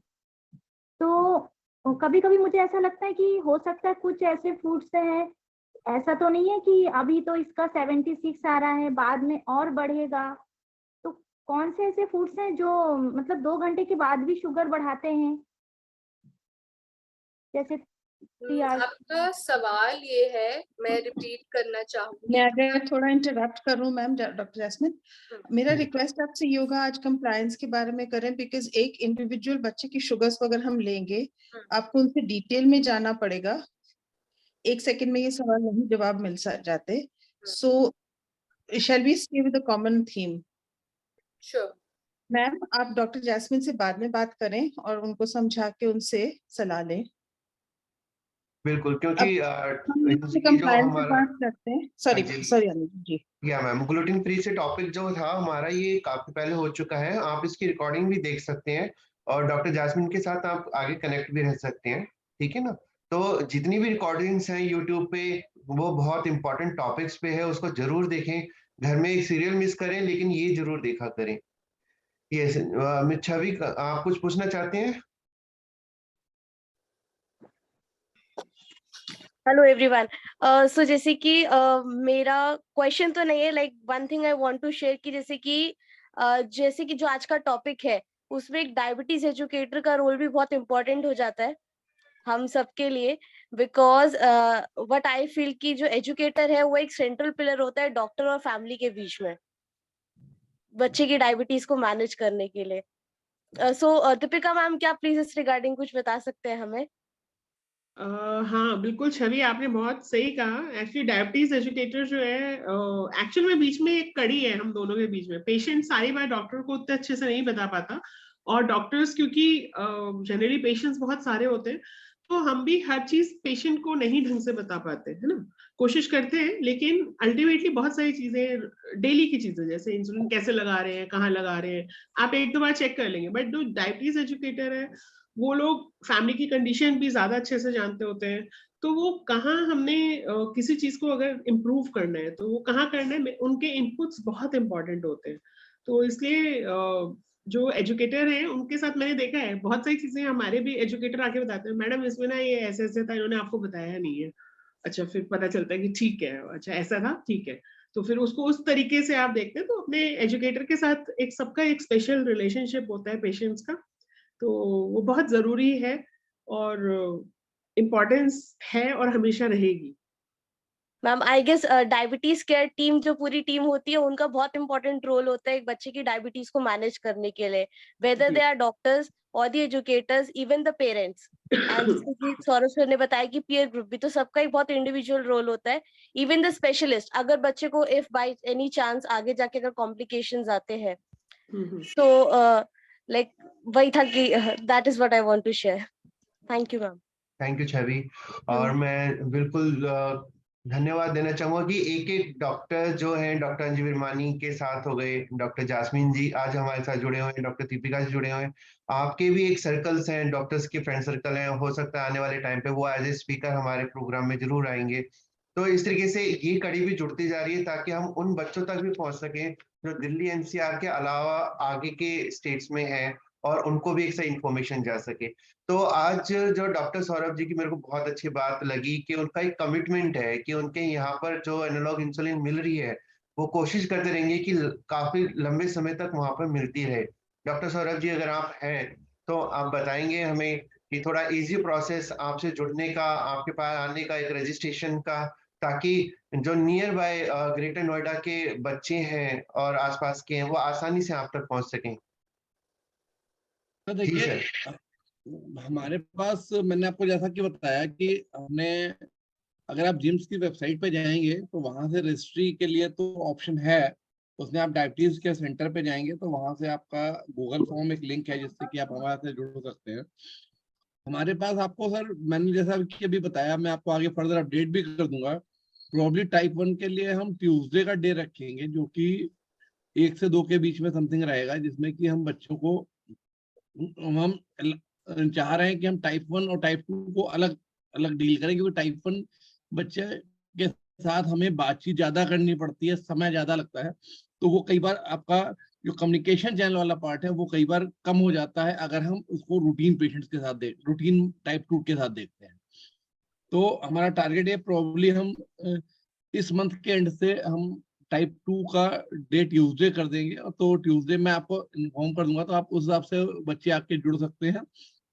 तो कभी कभी मुझे ऐसा लगता है कि हो सकता है कुछ ऐसे फूड्स हैं, ऐसा तो नहीं है कि अभी तो इसका 76 आ रहा है, बाद में और बढ़ेगा। तो कौन से ऐसे फूड्स हैं जो मतलब 2 घंटे के बाद भी शुगर बढ़ाते हैं? जैसे आपका सवाल ये है, मैं रिपीट करना चाहूंगी। मैं अगर थोड़ा इंटरप्ट करूं मैम, डॉक्टर जैस्मिन, मेरा रिक्वेस्ट आपसे ये होगा, आज कंप्लायंस के बारे में करें, बिकॉज एक इंडिविजुअल बच्चे की शुगर्स को अगर हम लेंगे, आपको उनसे डिटेल में जाना पड़ेगा, एक सेकंड में ये सवाल नहीं जवाब मिल जाते। So shall we stay with the common theme? Sure ma'am, आप डॉक्टर जैस्मिन से बाद में बात करें और उनको समझा के उनसे सलाह लें। बिल्कुल, क्योंकि हम ये जो कंप्लायंस से हमारा बात करते हैं। सॉरी जी सॉरी अनुज जी। या मैम, ग्लूटेन फ्री से टॉपिक जो था हमारा, ये काफी पहले हो चुका है, आप इसकी रिकॉर्डिंग भी देख सकते हैं और डॉक्टर जैस्मिन के साथ आप आगे कनेक्ट भी रह सकते हैं, ठीक है ना। तो जितनी भी रिकॉर्डिंग्स हैं यूट्यूब पे, वो बहुत इंपॉर्टेंट टॉपिक्स पे है, उसको जरूर देखें। घर में एक सीरियल मिस करें, लेकिन ये जरूर देखा करें। ये छवि, आप कुछ पूछना चाहते हैं? Hello everyone. सो जैसे कि मेरा क्वेश्चन तो नहीं है, like one thing I want to share कि जैसे कि जो आज का टॉपिक है उसमें एक डायबिटीज एजुकेटर का रोल भी बहुत इम्पोर्टेंट हो जाता है हम सबके लिए, बिकॉज व्हाट आई फील कि जो एजुकेटर है वो एक सेंट्रल पिलर होता है डॉक्टर और फैमिली के बीच में बच्चे की डायबिटीज को मैनेज करने के लिए। सो दीपिका मैम, क्या प्लीज इस रिगार्डिंग कुछ बता सकते हैं हमें? हाँ बिल्कुल छवि, आपने बहुत सही कहा। एक्चुअली डायबिटीज एजुकेटर जो है एक्चुअल में बीच में एक कड़ी है हम दोनों के बीच में। पेशेंट सारी बार डॉक्टर को उतने अच्छे से नहीं बता पाता, और डॉक्टर्स क्योंकि जनरली पेशेंट्स बहुत सारे होते हैं, तो हम भी हर चीज पेशेंट को नहीं ढंग से बता पाते, है ना। कोशिश करते हैं, लेकिन अल्टीमेटली बहुत सारी चीजें, डेली की चीजें, जैसे इंसुलिन कैसे लगा रहे हैं, कहाँ लगा रहे हैं, आप एक दो बार चेक कर लेंगे। बट जो डायबिटीज एजुकेटर है, वो लोग फैमिली की कंडीशन भी ज्यादा अच्छे से जानते होते हैं। तो वो कहाँ हमने किसी चीज को अगर इम्प्रूव करना है तो वो कहाँ करना है, उनके इनपुट्स बहुत इंपॉर्टेंट होते हैं। तो इसलिए जो एजुकेटर हैं उनके साथ मैंने देखा है बहुत सारी चीजें, हमारे भी एजुकेटर आके बताते हैं, मैडम इसमें ना ये ऐसे ऐसे था, इन्होंने आपको बताया नहीं है। अच्छा, फिर पता चलता है कि ठीक है, अच्छा ऐसा था, ठीक है। तो फिर उसको उस तरीके से आप देखते हैं। तो अपने एजुकेटर के साथ एक सबका एक स्पेशल रिलेशनशिप होता है पेशेंट्स का, तो वो बहुत जरूरी है और इम्पोर्टेंस है और हमेशा रहेगी। Ma'am, I guess diabetes care team, जो पूरी टीम होती है, उनका बहुत इंपॉर्टेंट रोल होता है एक बच्चे की डायबिटीज को मैनेज करने के लिए, वेदर दे आर डॉक्टर्स और the educators, even the parents. And जैसे कि सौरभ सर ने बताया कि पीयर ग्रुप भी, तो सबका एक बहुत इंडिविजुअल रोल होता है। इवन द स्पेशलिस्ट, अगर बच्चे को इफ बाय एनी चांस आगे जाके अगर कॉम्प्लिकेशंस आते हैं, तो लाइक वही था कि that is what I want to share. Thank you ma'am. Thank you Chhavi. और मैं बिल्कुल धन्यवाद देना चाहूंगा कि एक एक डॉक्टर जो हैं, डॉक्टर अंजू विरमानी के साथ हो गए, डॉक्टर जासमीन जी आज हमारे साथ जुड़े हुए हैं, डॉक्टर दीपिका जी जुड़े हुए हैं, आपके भी एक सर्कल्स हैं, डॉक्टर्स के फ्रेंड सर्कल हैं, हो सकता है आने वाले टाइम पे वो एज ए स्पीकर हमारे प्रोग्राम में जरूर आएंगे। तो इस तरीके से ये कड़ी भी जुड़ती जा रही है, ताकि हम उन बच्चों तक भी पहुंच सकें जो दिल्ली एनसीआर के अलावा आगे के स्टेट्स में हैं, और उनको भी एक सही इंफॉर्मेशन जा सके। तो आज जो डॉक्टर सौरभ जी की मेरे को बहुत अच्छी बात लगी कि उनका एक कमिटमेंट है कि उनके यहाँ पर जो एनालॉग इंसुलिन मिल रही है, वो कोशिश करते रहेंगे कि काफी लंबे समय तक वहां पर मिलती रहे। डॉक्टर सौरभ जी, अगर आप हैं तो आप बताएंगे हमें कि थोड़ा इजी प्रोसेस आपसे जुड़ने का, आपके पास आने का, एक रजिस्ट्रेशन का, ताकि जो नियर बाय ग्रेटर नोएडा के बच्चे हैं और आसपास के हैं, वो आसानी से आप तक पहुंच सकें। तो जी देखिए, सर। हमारे पास, मैंने आपको जैसा कि बताया कि हमने, अगर आप जिम्स की वेबसाइट पे जाएंगे तो वहां से रजिस्ट्री के लिए तो ऑप्शन है, उसमें आप डायबिटीज के सेंटर पे जाएंगे तो वहां से आपका गूगल फॉर्म एक लिंक है जिससे कि आप हमारे से जुड़ सकते हैं। हमारे पास आपको सर, मैंने जैसा कि अभी बताया, मैं आपको आगे फर्दर अपडेट भी कर दूंगा। प्रॉब्ली टाइप 1 के लिए हम ट्यूसडे का डे रखेंगे, जो कि 1 से 2 के बीच में समथिंग रहेगा, जिसमें कि हम बच्चों को, हम चाह रहे हैं कि हम टाइप 1 और टाइप 2 को अलग अलग डील करें, क्योंकि टाइप 1 बच्चे के साथ हमें बातचीत ज्यादा करनी पड़ती है, समय ज्यादा लगता है, तो वो कई बार आपका जो कम्युनिकेशन चैनल वाला पार्ट है वो कई बार कम हो जाता है अगर हम उसको रूटीन पेशेंट्स के साथ रूटीन टाइप 2 के साथ देखते हैं। तो हमारा टारगेट है, प्रोबेबली हम इस मंथ के एंड से हम टाइप 2 का डे ट्यूसडे कर देंगे, तो ट्यूसडे मैं आपको इन्फॉर्म कर दूंगा, तो आप उस हिसाब से बच्चे आपके जुड़ सकते हैं।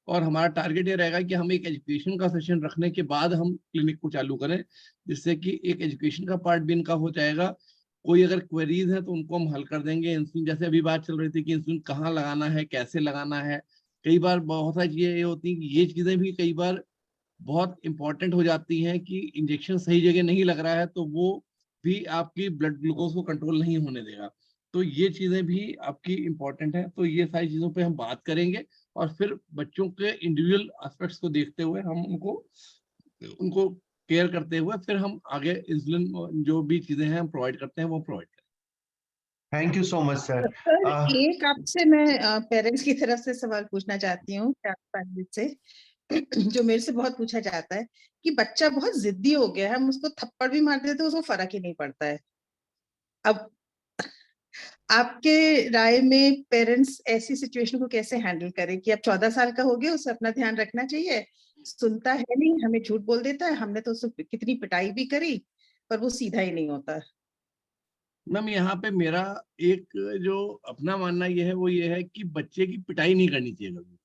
और हमारा टारगेट ये रहेगा कि हम एक एजुकेशन का सेशन रखने के बाद हम क्लिनिक को चालू करें, जिससे कि एक एजुकेशन का पार्ट भी इनका हो जाएगा। कोई अगर क्वेरीज है तो उनको हम हल कर देंगे। इंसुलिन जैसे अभी बात चल रही थी कि इंसुलिन कहाँ लगाना है, कैसे लगाना है, कई बार बहुत सारी चीजें ये होती हैं कि ये चीजें भी कई बार बहुत इंपॉर्टेंट हो जाती हैं कि इंजेक्शन सही जगह नहीं लग रहा है तो वो भी आपकी ब्लड ग्लूकोज को कंट्रोल नहीं होने देगा। तो ये चीजें भी आपकी इंपॉर्टेंट है। तो ये सारी चीजों पे हम बात करेंगे और फिर बच्चों के इंडिविजुअल एस्पेक्ट्स को देखते हुए हम उनको केयर करते हुए फिर हम आगे इंसुलिन जो भी चीजें हैं हम प्रोवाइड करते हैं वो प्रोवाइड करें। Thank you so much sir. Sir, एक आपसे मैं पेरेंट्स की तरफ से सवाल पूछना चाहती हूँ से जो मेरे से बहुत पूछा जाता है कि बच्चा बहुत जिद्दी हो गया है, हम उसको थप्पड़ भी मार देते हैं उसको फर्क ही नहीं पड़ता है। अब आपके राय में पेरेंट्स ऐसी सिचुएशन को कैसे हैंडल करें कि अब 14 साल का हो गया, उसे अपना ध्यान रखना चाहिए, सुनता है नहीं, हमें झूठ बोल देता है, हमने तो उसको कितनी पिटाई भी करी पर वो सीधा ही नहीं होता। मैम यहाँ पे मेरा एक जो अपना मानना ये है वो ये है कि बच्चे की पिटाई नहीं करनी चाहिए कभी।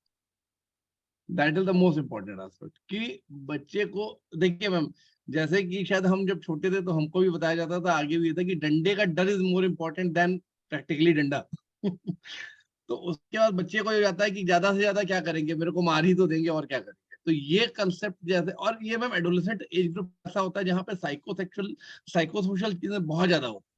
That is the most important aspect कि बच्चे को देखिए मैम, जैसे कि शायद हम जब छोटे थे तो हमको भी बताया जाता था, आगे भी ये था कि डंडे का डर is more important then practically डंडा। तो उसके बाद बच्चे को ये जाता है कि ज्यादा से ज्यादा क्या करेंगे, मेरे को मार ही तो देंगे और क्या करेंगे। तो ये कंसेप्ट जैसे, और ये मैम एडोलेसेंट एज ग्रुप ऐसा होता है जहाँ पे साइकोसेक्सुअल साइकोसोशल चीजें बहुत ज्यादा होती है।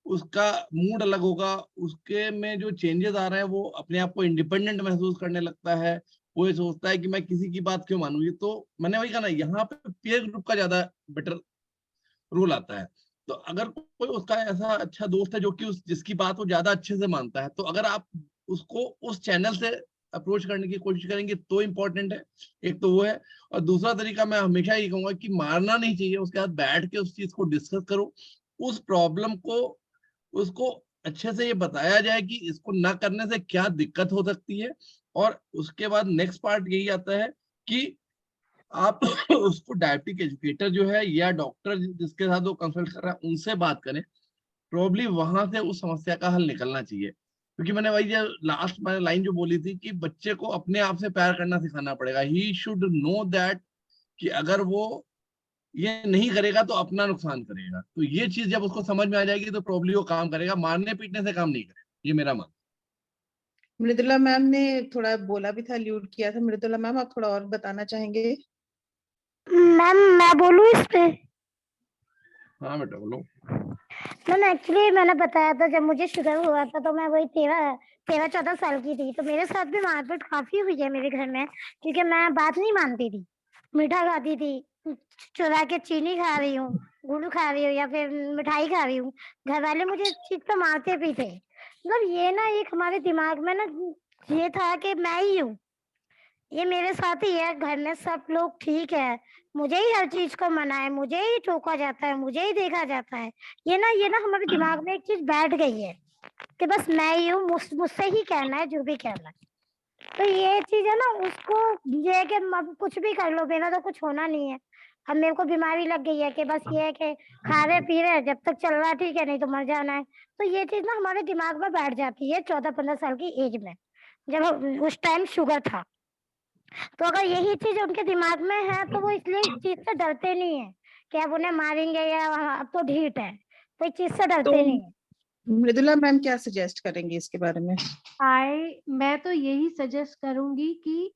उसका मूड अलग होगा, उसके में जो चेंजेस आ रहे हैं वो अपने आप को इंडिपेंडेंट महसूस करने लगता है, वो ये सोचता है कि मैं किसी की बात क्यों मानूं। ये तो मैंने वही कहा ना, यहाँ पे पीयर ग्रुप का ज्यादा बेटर रोल आता है। तो अगर कोई उसका ऐसा अच्छा दोस्त है जो कि जिसकी बात वो ज्यादा अच्छे से मानता है, तो अगर आप उसको उस चैनल से अप्रोच करने की कोशिश करेंगे तो इम्पोर्टेंट है। एक तो वो है, और दूसरा तरीका मैं हमेशा ये कहूंगा कि मारना नहीं चाहिए, उसके साथ बैठ के उस चीज को डिस्कस करो, उस प्रॉब्लम को उसको अच्छे से ये बताया जाए कि इसको ना करने से क्या दिक्कत हो सकती है। और उसके बाद नेक्स्ट पार्ट यही आता है कि आप उसको डायबिटिक एजुकेटर जो है या डॉक्टर जिसके साथ वो कंसल्ट कर रहा है उनसे बात करें, प्रोबब्ली वहां से उस समस्या का हल निकलना चाहिए। क्योंकि मैंने वही जो लास्ट मैंने लाइन जो बोली थी कि बच्चे को अपने आप से प्यार करना सिखाना पड़ेगा। ही शुड नो दैट कि अगर वो ये नहीं करेगा तो अपना नुकसान करेगा। तो ये चीज जब उसको समझ में आ जाएगी तो प्रोबब्ली वो काम करेगा, मारने पीटने से काम नहीं करेगा। ये मेरा मान। मृदुला मैम ने थोड़ा बोला भी था, ल्यूड किया था। मृदुला मैम आप थोड़ा और बताना चाहेंगे? मैम मैं बोलूँ इस पे? हाँ बेटा बोलो। मैम एक्चुअली मैंने बताया था जब मुझे शुगर हुआ था तो मैं वही 13-14 साल की थी। तो मेरे साथ भी मारपीट काफी हुई है मेरे घर में, क्योंकि मैं बात नहीं मानती थी, मीठा खाती थी, चुरा के चीनी खा रही हूँ, गुड़ खा रही हूँ या फिर मिठाई खा रही हूँ। घर वाले मुझे इस चीज पे मारते भी थे। मतलब ये ना एक हमारे दिमाग में ना ये था कि मैं ही हूँ, ये मेरे साथ ही है, घर में सब लोग ठीक है, मुझे ही हर चीज को मना है, मुझे ही टोका जाता है, मुझे ही देखा जाता है। ये ना हमारे दिमाग में एक चीज बैठ गई है कि बस मैं ही हूँ, मुझसे ही कहना है जो भी कहना है। तो ये चीज है ना, उसको ये है कि अब कुछ भी कर लो, मेरा तो कुछ होना नहीं है। अब मेरे को बीमारी लग गई है कि बस ये है कि खा रहे पी रहे जब तक चल रहा है ठीक है, नहीं तो मर जाना है। तो ये चीज ना हमारे दिमाग में बैठ जाती है 14-15 साल की एज में, जब उस टाइम शुगर था। तो अगर यही चीज उनके दिमाग में है तो वो इसलिए इस चीज से डरते नहीं है कि अब उन्हें मारेंगे या अब तो ढीठ है, तो इस चीज से डरते नहीं है। मृदुला मैम क्या सजेस्ट करेंगे इसके बारे में? मैं तो यही सजेस्ट करूंगी कि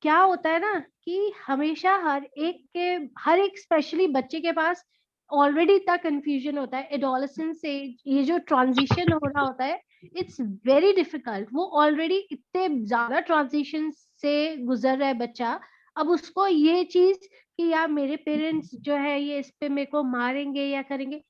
क्या होता है ना कि हमेशा हर एक स्पेशली बच्चे के पास ऑलरेडी इतना कंफ्यूजन होता है एडोलेसेंस से, ये जो ट्रांजिशन हो रहा होता है इट्स वेरी डिफिकल्ट। वो ऑलरेडी इतने ज्यादा ट्रांजिशन से गुजर रहा है बच्चा, अब उसको ये चीज कि यार मेरे पेरेंट्स जो है ये इस पे मेरे को मारेंगे या करेंगे।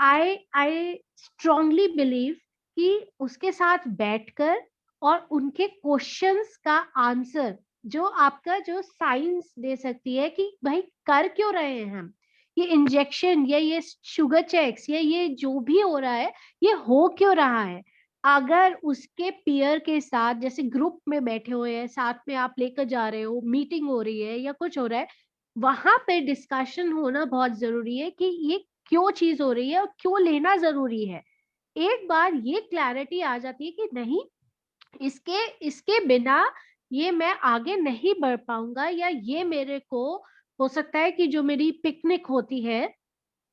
आई स्ट्रांगली बिलीव कि उसके साथ बैठकर और उनके क्वेश्चंस का आंसर जो आपका जो साइंस दे सकती है कि भाई कर क्यों रहे हैं हम ये इंजेक्शन या ये शुगर चेक्स या ये जो भी हो रहा है ये हो क्यों रहा है। अगर उसके पीयर के साथ जैसे ग्रुप में बैठे हुए हैं, साथ में आप लेकर जा रहे हो, मीटिंग हो रही है या कुछ हो रहा है, वहां पे डिस्कशन होना बहुत जरूरी है कि ये क्यों चीज हो रही है और क्यों लेना जरूरी है। एक बार ये क्लैरिटी आ जाती है कि नहीं इसके बिना ये मैं आगे नहीं बढ़ पाऊंगा, या ये मेरे को हो सकता है कि जो मेरी पिकनिक होती है,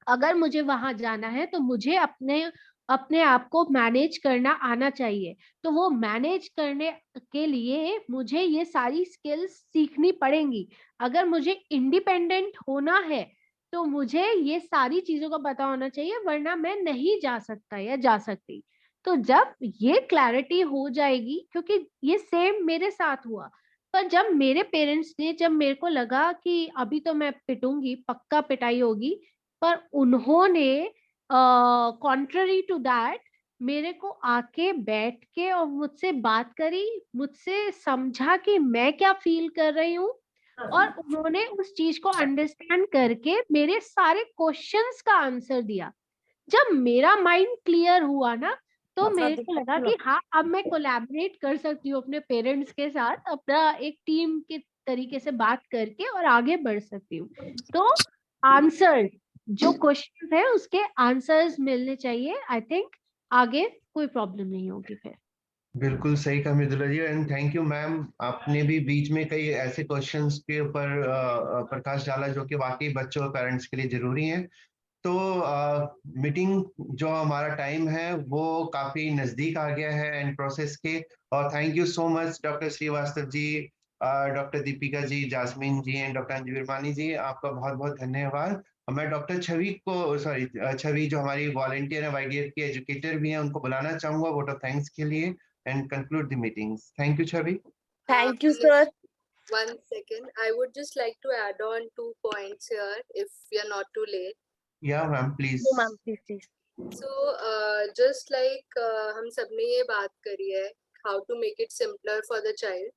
अगर मुझे वहां जाना है तो मुझे अपने अपने आप को मैनेज करना आना चाहिए। तो वो मैनेज करने के लिए मुझे ये सारी स्किल्स सीखनी पड़ेंगी। अगर मुझे इंडिपेंडेंट होना है तो मुझे ये सारी चीजों का पता होना चाहिए, वरना मैं नहीं जा सकता या जा सकती। तो जब ये क्लैरिटी हो जाएगी, क्योंकि ये सेम मेरे साथ हुआ, पर जब मेरे पेरेंट्स ने, जब मेरे को लगा कि अभी तो मैं पिटूंगी, पक्का पिटाई होगी, पर उन्होंने कॉन्ट्ररी टू दैट मेरे को आके बैठ के और मुझसे बात करी, मुझसे समझा कि मैं क्या फील कर रही हूँ, और उन्होंने उस चीज को अंडरस्टैंड करके मेरे सारे क्वेश्चंस का आंसर दिया। जब मेरा माइंड क्लियर हुआ ना, तो मेरे को लगा कि हाँ, अब मैं कोलैबोरेट कर सकती हूँ अपने पेरेंट्स के साथ, अपना एक टीम के तरीके से बात करके और आगे बढ़ सकती हूँ। तो आंसर, जो क्वेश्चन है उसके आंसर्स मिलने चाहिए। आई थिंक आगे कोई प्रॉब्लम नहीं होगी फिर। बिल्कुल सही कहा मृदुला जी, एंड थैंक यू मैम। आपने भी बीच में कई ऐसे क्वेश्चंस के ऊपर प्रकाश डाला जो कि वाकई बच्चों और पेरेंट्स के लिए जरूरी हैं। तो मीटिंग जो हमारा टाइम है वो काफी नजदीक आ गया है एंड प्रोसेस के। और thank you so much doctor Srivastava ji, doctor Deepika ji, Jasmine ji and doctor Anju Virmani ji, आपका बहुत बहुत धन्यवाद। और मैं डॉक्टर छवि को, सॉरी छवि जो हमारी वॉलंटियर है, वाईडीएफ की एजुकेटर भी हैं, उनको बुलाना चाहूंगा वोट ऑफ थैंक्स के लिए and conclude the meetings. Thank you Chhavi. Thank you sir. 1 second. I would just like to add on 2 points here, if we are not too late. या ma'am please. No, ma'am, please, please. So, just like हम सबने ये बात करी है, how to make it simpler for the child.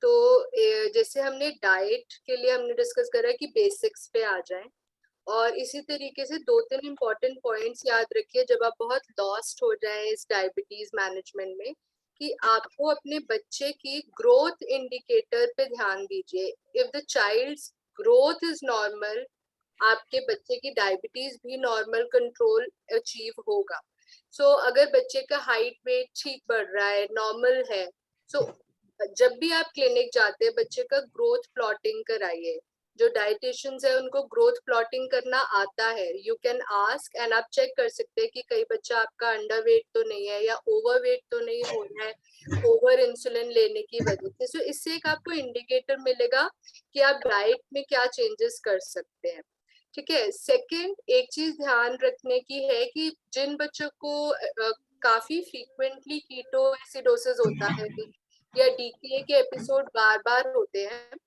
तो जैसे हमने डाइट के लिए हमने डिस्कस करा कि बेसिक्स पे आ जाएं, और इसी तरीके से 2-3 इम्पोर्टेंट पॉइंट्स याद रखिए जब आप बहुत लॉस्ट हो जाएं इस डायबिटीज मैनेजमेंट में, कि आपको अपने बच्चे की ग्रोथ इंडिकेटर पे ध्यान दीजिए। If the child's growth is normal, आपके बच्चे की डायबिटीज भी नॉर्मल कंट्रोल अचीव होगा। सो अगर बच्चे का हाइट वेट ठीक बढ़ रहा है, नॉर्मल है, सो जब भी आप क्लिनिक जाते हैं बच्चे का ग्रोथ प्लॉटिंग कराइए। जो डाइटिशियंस है उनको ग्रोथ प्लॉटिंग करना आता है, यू कैन आस्क एंड आप चेक कर सकते हैं कि कई बच्चा आपका अंडर वेट तो नहीं है या ओवर वेट तो नहीं हो रहा है ओवर इंसुलिन लेने की वजह से। सो इससे एक आपको इंडिकेटर मिलेगा कि आप डाइट में क्या चेंजेस कर सकते हैं। ठीक है। सेकंड, एक चीज ध्यान रखने की है कि जिन बच्चों को काफी फ्रीक्वेंटली कीटो एसिडोसिस होता है या डीके के एपिसोड बार बार होते हैं,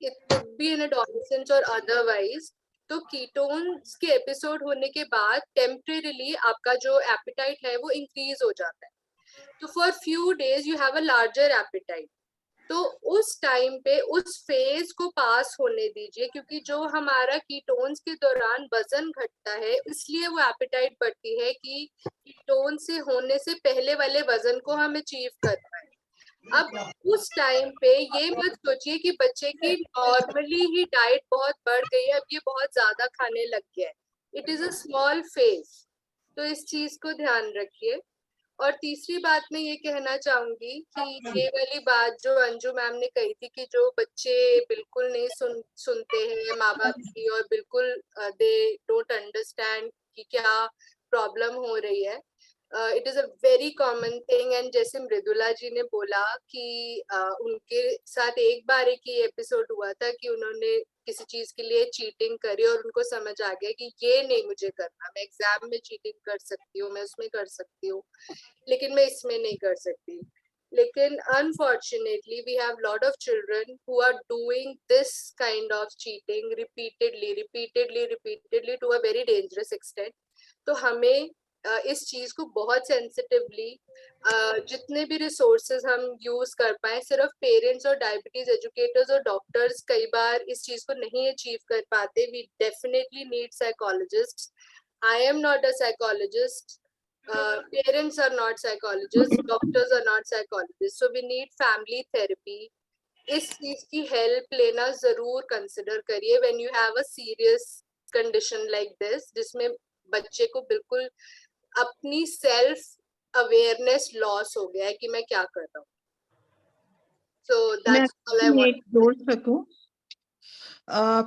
it could be in adolescence or otherwise, तो कीटोन्स के एपिसोड होने के बाद टेम्परेरीली आपका जो एपेटाइट है वो इंक्रीज हो जाता है। तो for few days you have a larger appetite. तो उस टाइम पे उस फेज को पास होने दीजिए, क्योंकि जो हमारा कीटोन्स के दौरान वजन घटता है इसलिए वो एपेटाइट बढ़ती है कि कीटोन से होने से पहले वाले वजन को हम अचीव कर पाए। अब उस टाइम पे ये मत सोचिए कि बच्चे की नॉर्मली ही डाइट बहुत बढ़ गई है, अब ये बहुत ज्यादा खाने लग गया है। It is a small phase, तो इस चीज को ध्यान रखिए। और तीसरी बात मैं ये कहना चाहूंगी कि ये वाली बात जो अंजू मैम ने कही थी कि जो बच्चे बिल्कुल नहीं सुनते हैं माँ बाप की, और बिल्कुल दे डोंट अंडरस्टैंड कि क्या प्रॉब्लम हो रही है, it is a very common thing. And जैसे मृदुला जी ने बोला कि उनके साथ एक बार एक ही एपिसोड हुआ था कि उन्होंने किसी चीज के लिए चीटिंग करी और उनको समझ आ गया कि ये नहीं मुझे करना, मैं एग्जाम में चीटिंग कर सकती हूँ, मैं उसमें कर सकती हूँ, लेकिन मैं इसमें नहीं कर सकती। लेकिन unfortunately we have lot of children who are doing this kind of cheating repeatedly to a very dangerous extent. तो हमें इस चीज को बहुत सेंसिटिवली जितने भी रिसोर्सेज हम यूज कर पाए, सिर्फ पेरेंट्स और डायबिटीज एजुकेटर्स और डॉक्टर्स कई बार इस चीज को नहीं अचीव कर पाते। We definitely need psychologists. I am not a psychologist, parents are not psychologists, doctors are not psychologists, so we need family therapy. इस चीज की हेल्प लेना जरूर कंसिडर करिए when you have a serious condition like this, जिसमें बच्चे को बिल्कुल अपनी सेल्फ अवेयरनेस लॉस हो गया है कि मैं क्या कर रहा हूँ। So मैं that's all I इसमें want. एक जोड़ सकूं,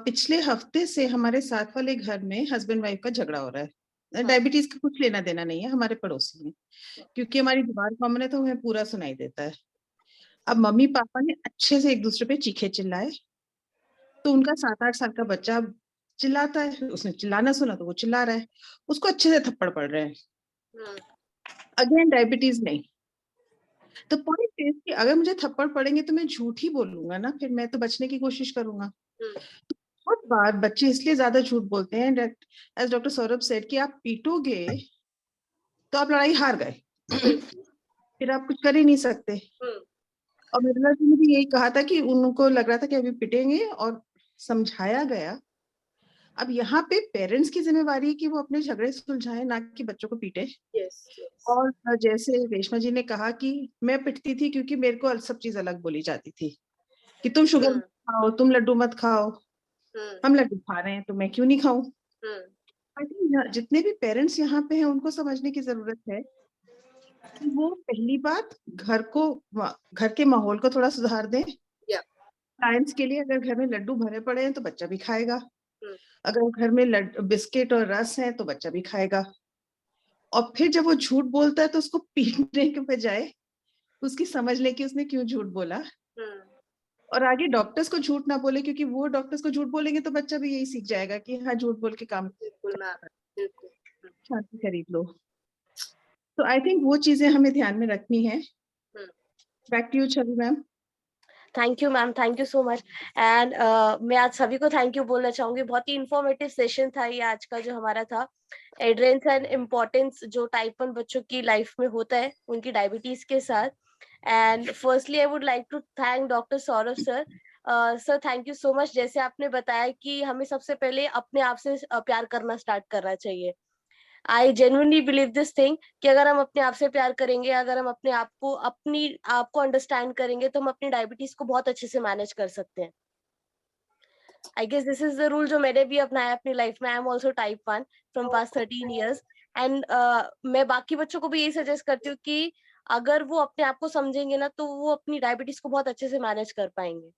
पिछले हफ्ते से हमारे साथ वाले घर में हस्बैंड वाइफ का झगड़ा हो रहा है। डायबिटीज का कुछ लेना देना नहीं है, हमारे पड़ोसी में, क्योंकि हमारी दीवार कॉमन है तो हमें पूरा सुनाई देता है। अब मम्मी पापा ने अच्छे से एक दूसरे पे चीखे चिल्लाए, तो उनका 7-8 साल का बच्चा चिल्लाता है, उसने चिल्लाना सुना तो वो चिल्ला रहा है, उसको अच्छे से थप्पड़ पड़ रहे हैं। अगेन डायबिटीज नहीं। तो पॉइंट इज कि अगर मुझे थप्पड़ पड़ेंगे तो मैं झूठ ही बोलूंगा ना, फिर मैं तो बचने की कोशिश करूंगा। बहुत बार बच्चे इसलिए ज्यादा झूठ बोलते हैं, एज डॉक्टर सौरभ सेड, कि आप पीटोगे तो आप लड़ाई हार गए, फिर आप कुछ कर ही नहीं सकते। और मिर्ला जी ने भी यही कहा था कि उनको लग रहा था कि अभी पिटेंगे, और समझाया गया। अब यहाँ पे पेरेंट्स की जिम्मेवारी है कि वो अपने झगड़े सुलझाएं, ना कि बच्चों को पीटे। और जैसे रेशमा जी ने कहा कि मैं पिटती थी क्योंकि मेरे को सब चीज अलग बोली जाती थी, कि तुम शुगर मत खाओ, तुम लड्डू मत खाओ, हम लड्डू खा रहे हैं तो मैं क्यों नहीं खाऊं। आई थिंक जितने भी पेरेंट्स यहाँ पे हैं उनको समझने की जरूरत है कि वो पहली बात घर के माहौल को थोड़ा सुधार दें। साइंस के लिए अगर घर में लड्डू भरे पड़े हैं तो बच्चा भी खाएगा, अगर घर में बिस्किट और रस है तो बच्चा भी खाएगा। और फिर जब वो झूठ बोलता है तो उसको पीटने के बजाय उसकी समझ ले कि उसने क्यों झूठ बोला, और आगे डॉक्टर्स को झूठ ना बोले, क्योंकि वो डॉक्टर्स को झूठ बोलेंगे तो बच्चा भी यही सीख जाएगा कि हाँ झूठ बोल के काम शांति खरीद लो। तो आई थिंक वो चीजें हमें ध्यान में रखनी है। Back to you Chhavi ma'am. Thank you ma'am, thank you so much. And मैं आज सभी को थैंक यू बोलना चाहूंगी। बहुत ही इंफॉर्मेटिव सेशन था ये आज का जो हमारा था, एड्रेस एंड इम्पोर्टेंस जो टाइप 1 बच्चों की लाइफ में होता है उनकी डायबिटीज के साथ। And firstly I would like to thank doctor Saurabh sir. Sir thank you so much. जैसे आपने बताया कि हमें सबसे पहले अपने आप से प्यार करना स्टार्ट करना चाहिए। I genuinely believe this thing कि अगर हम अपने आप से प्यार करेंगे, अगर हम अपने आप को अंडरस्टैंड करेंगे, तो हम अपनी डायबिटीज को बहुत अच्छे से मैनेज कर सकते हैं। I guess this is the rule जो मैंने भी अपनाया अपनी लाइफ में। I am also type 1 from past 13 years। And मैं बाकी बच्चों को भी यही सजेस्ट करती हूँ कि अगर वो अपने आप को समझेंगे ना, तो वो अपनी डायबिटीज को बहुत अच्छे से मैनेज कर पाएंगे।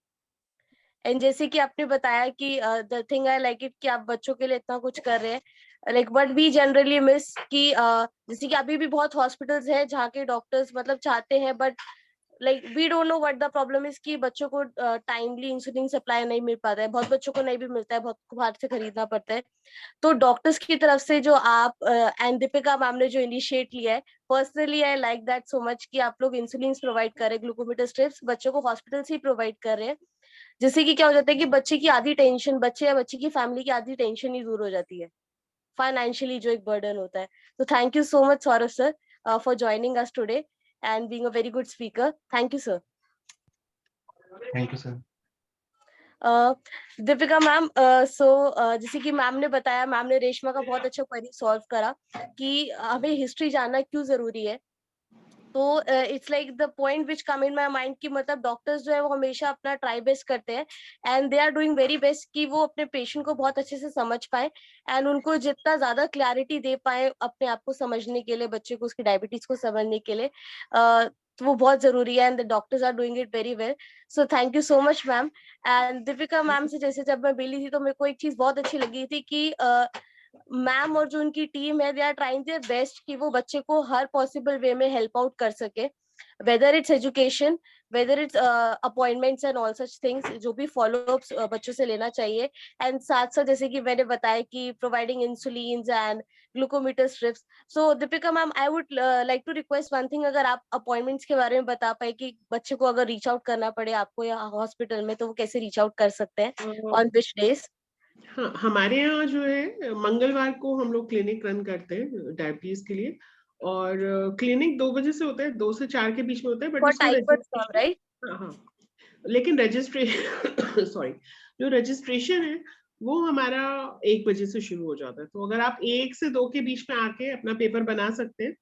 एंड जैसे कि आपने बताया कि the thing I like it कि आप बच्चों के लिए इतना कुछ कर रहे हैं, like but we generally miss कि जैसे कि अभी भी बहुत हॉस्पिटल्स हैं जहाँ के डॉक्टर्स मतलब चाहते हैं, but like we don't know what the problem is कि बच्चों को टाइमली इंसुलिन सप्लाई नहीं मिल पाता है। बहुत बच्चों को नहीं भी मिलता है, बहुत को बाहर से खरीदना पड़ता है। तो डॉक्टर्स की तरफ से जो आप एंड दीपिका मैम ने जो इनिशिएट लिया है, personally I like that so much कि आप लोग इंसुलिन प्रोवाइड कर रहे हैं, ग्लूकोमीटर स्ट्रिप्स बच्चों को हॉस्पिटल से ही प्रोवाइड कर रहे हैं, जिससे कि क्या हो जाता है कि बच्चे की आधी टेंशन, बच्चे या बच्चे की फैमिली की आधी टेंशन ही दूर हो जाती है, फाइनेंशियली जो एक बर्डन होता है। तो thank you so much Saurabh sir for joining us today and being a very good speaker. Thank you sir. Thank you sir. Deepika ma'am, जैसे कि मैम ने बताया, मैम ने रेशमा का बहुत अच्छा क्वेरी सॉल्व करा कि हमें हिस्ट्री जानना क्यों जरूरी है। तो it's like the point which come in my mind कि मतलब डॉक्टर्स जो है वो हमेशा अपना ट्राई बेस्ट करते हैं and they are doing very best कि वो अपने पेशेंट को बहुत अच्छे से समझ पाए एंड उनको जितना ज्यादा क्लैरिटी दे पाए अपने आप को समझने के लिए, बच्चे को उसकी डायबिटीज को समझने के लिए, तो वो बहुत जरूरी है and the doctors are doing it very well. So thank you so much ma'am. And Deepika ma'am से जैसे जब मैं मिली थी तो मेरे को एक चीज बहुत अच्छी लगी थी कि मैम और जो उनकी टीम है, they are trying their best कि वो बच्चे को हर पॉसिबल वे में हेल्प आउट कर सके, whether it's education, whether it's appointments and all such things, जो भी फॉलो अप्स बच्चों से लेना चाहिए। एंड साथ साथ जैसे कि मैंने बताया कि providing insulin and glucometer strips. So Deepika ma'am, I would like to request one thing, अगर आप अपॉइंटमेंट्स के बारे में बता पाए कि बच्चे को अगर रीच आउट करना पड़े आपको या हॉस्पिटल में, तो वो कैसे रीच आउट कर सकते हैं, ऑन विच डेज? हाँ, हमारे यहाँ जो है मंगलवार को हम लोग क्लिनिक रन करते हैं डायबिटीज के लिए, और क्लिनिक 2 बजे से होता है, 2 से 4 के बीच में होता है, बट उसमें रजिस्ट्रेशन, राइट? हाँ, लेकिन रजिस्ट्रेशन सॉरी, जो रजिस्ट्रेशन है वो हमारा 1 बजे से शुरू हो जाता है। तो अगर आप 1 से 2 के बीच में आके अपना पेपर बना सकते हैं,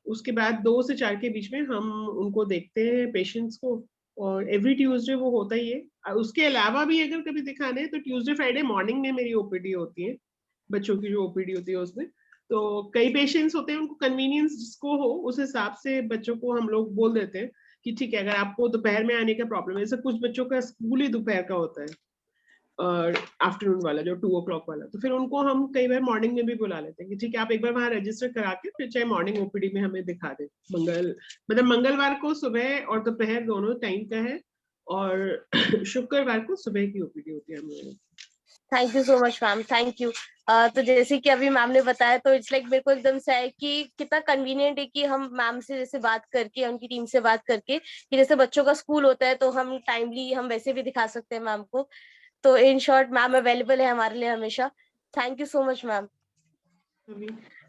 उसके बाद 2 से 4 के बीच में हम उनको देखते हैं पेशेंट्स को, और एवरी ट्यूसडे वो होता ही है। उसके अलावा भी अगर कभी दिखाना है तो ट्यूसडे फ्राइडे मॉर्निंग में मेरी ओपीडी होती है, बच्चों की जो ओपीडी होती है उसमें। तो कई पेशेंट्स होते हैं, उनको कन्वीनियंस जिसको हो उस हिसाब से बच्चों को हम लोग बोल देते हैं कि ठीक है, अगर आपको दोपहर में आने का प्रॉब्लम है, जैसे कुछ बच्चों का स्कूल ही दोपहर का होता है और आफ्टरनून वाला जो 2 o'clock वाला, तो फिर उनको हम कई बार मॉर्निंग में भी बुला लेते हैं कि ठीक है आप एक बार वहाँ रजिस्टर करा के फिर चाहे मॉर्निंग ओपीडी में हमें दिखा दें। मंगलवार को सुबह और दोपहर दोनों टाइम का है, और शुक्रवार को सुबह की ओपीडी होती है हम लोगों की। Thank you so much ma'am, thank you. तो जैसे कि अभी मैम ने बताया, तो इट्स लाइक मेरे को एकदम से है कि कितना कन्वीनियंट है कि हम मैम से जैसे बात करके, उनकी टीम से बात करके, कि जैसे बच्चों का स्कूल होता है तो हम टाइमली हम वैसे भी दिखा सकते हैं मैम को। तो इन शॉर्ट मैम अवेलेबल है हमारे लिए हमेशा। Thank you so much ma'am.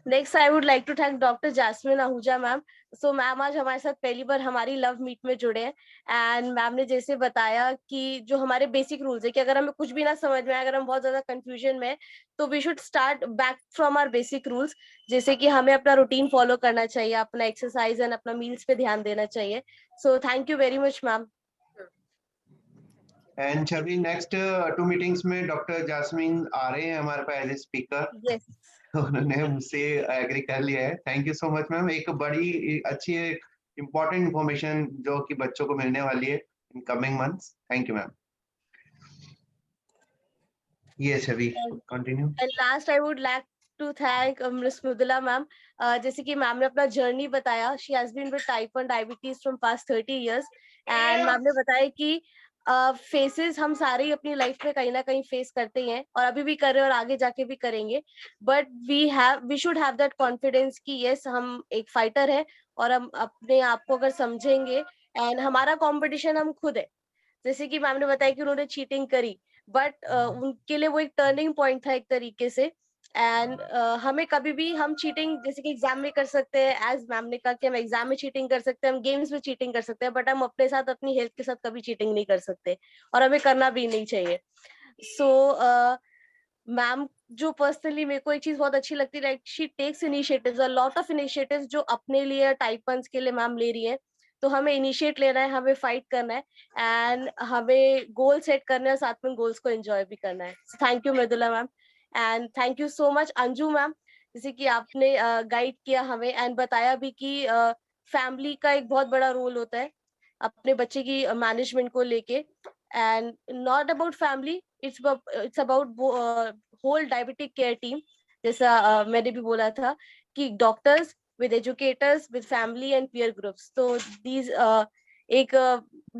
Next I would like to thank doctor Jasmine Ahuja ma'am. So ma'am आज हमारे साथ पहली बार हमारी लव मीट में जुड़े हैं, एंड मैम ने जैसे बताया कि जो हमारे बेसिक रूल्स है कि अगर हमें कुछ भी ना समझ में आए, अगर हम बहुत ज्यादा कंफ्यूजन में, तो we should start back from our basic rules, जैसे कि हमें अपना रूटीन फॉलो करना चाहिए, अपना एक्सरसाइज एंड अपना मील्स पे ध्यान देना चाहिए। सो thank you very much ma'am. And Chhavi, next 2 meetings में डॉक्टर जैस्मिन आ रहे हैं हमारे पास एज ए स्पीकर। यस, उन्होंने मुझसे एग्री कर लिया है। Thank you so much ma'am. एक बड़ी अच्छी इम्पोर्टेंट इंफॉर्मेशन जो कि बच्चों को मिलने वाली है in coming months. Thank you ma'am. ये Chhavi continue. And last I would like to thank miss Mridula ma'am. जैसे कि मैम ने अपना जर्नी बताया, she has been with type 1 diabetes from past 30 years, and ma'am ने बताया कि फेसेस हम सारे ही अपनी लाइफ में कहीं ना कहीं फेस करते ही हैं, और अभी भी कर रहे हैं और आगे जाके भी करेंगे, but we should have that confidence कि यस हम एक फाइटर है, और हम अपने आप को अगर समझेंगे, एंड हमारा कंपटीशन हम खुद है। जैसे कि मैम ने बताया कि उन्होंने चीटिंग करी, बट उनके लिए वो एक टर्निंग पॉइंट था एक तरीके से, एंड हमें कभी भी हम चीटिंग जैसे कि एग्जाम में कर सकते हैं, एज मैम ने कहा कि हम एग्जाम में चीटिंग कर सकते हैं, हम गेम्स में चीटिंग कर सकते हैं, बट हम अपने साथ अपनी हेल्थ के साथ कभी चीटिंग नहीं कर सकते, और हमें करना भी नहीं चाहिए। सो मैम जो पर्सनली मेरे को एक चीज बहुत अच्छी लगती है, like she takes initiatives, a lot of initiatives जो अपने लिए टाइप 1 के लिए मैम ले रही है। तो हमें इनिशिएट लेना है, हमें फाइट करना है, एंड हमें गोल सेट करना है, साथ में गोल्स को एंजॉय भी करना है। Thank you Mridula ma'am, and thank you so much Anju ma'am, जैसे कि आपने गाइड किया हमें एंड बताया भी कि फैमिली का एक बहुत बड़ा रोल होता है अपने बच्चे की मैनेजमेंट को लेके, and not about family, it's about whole diabetic care team. जैसा मैंने भी बोला था कि doctors with educators, with family and peer groups, तो these एक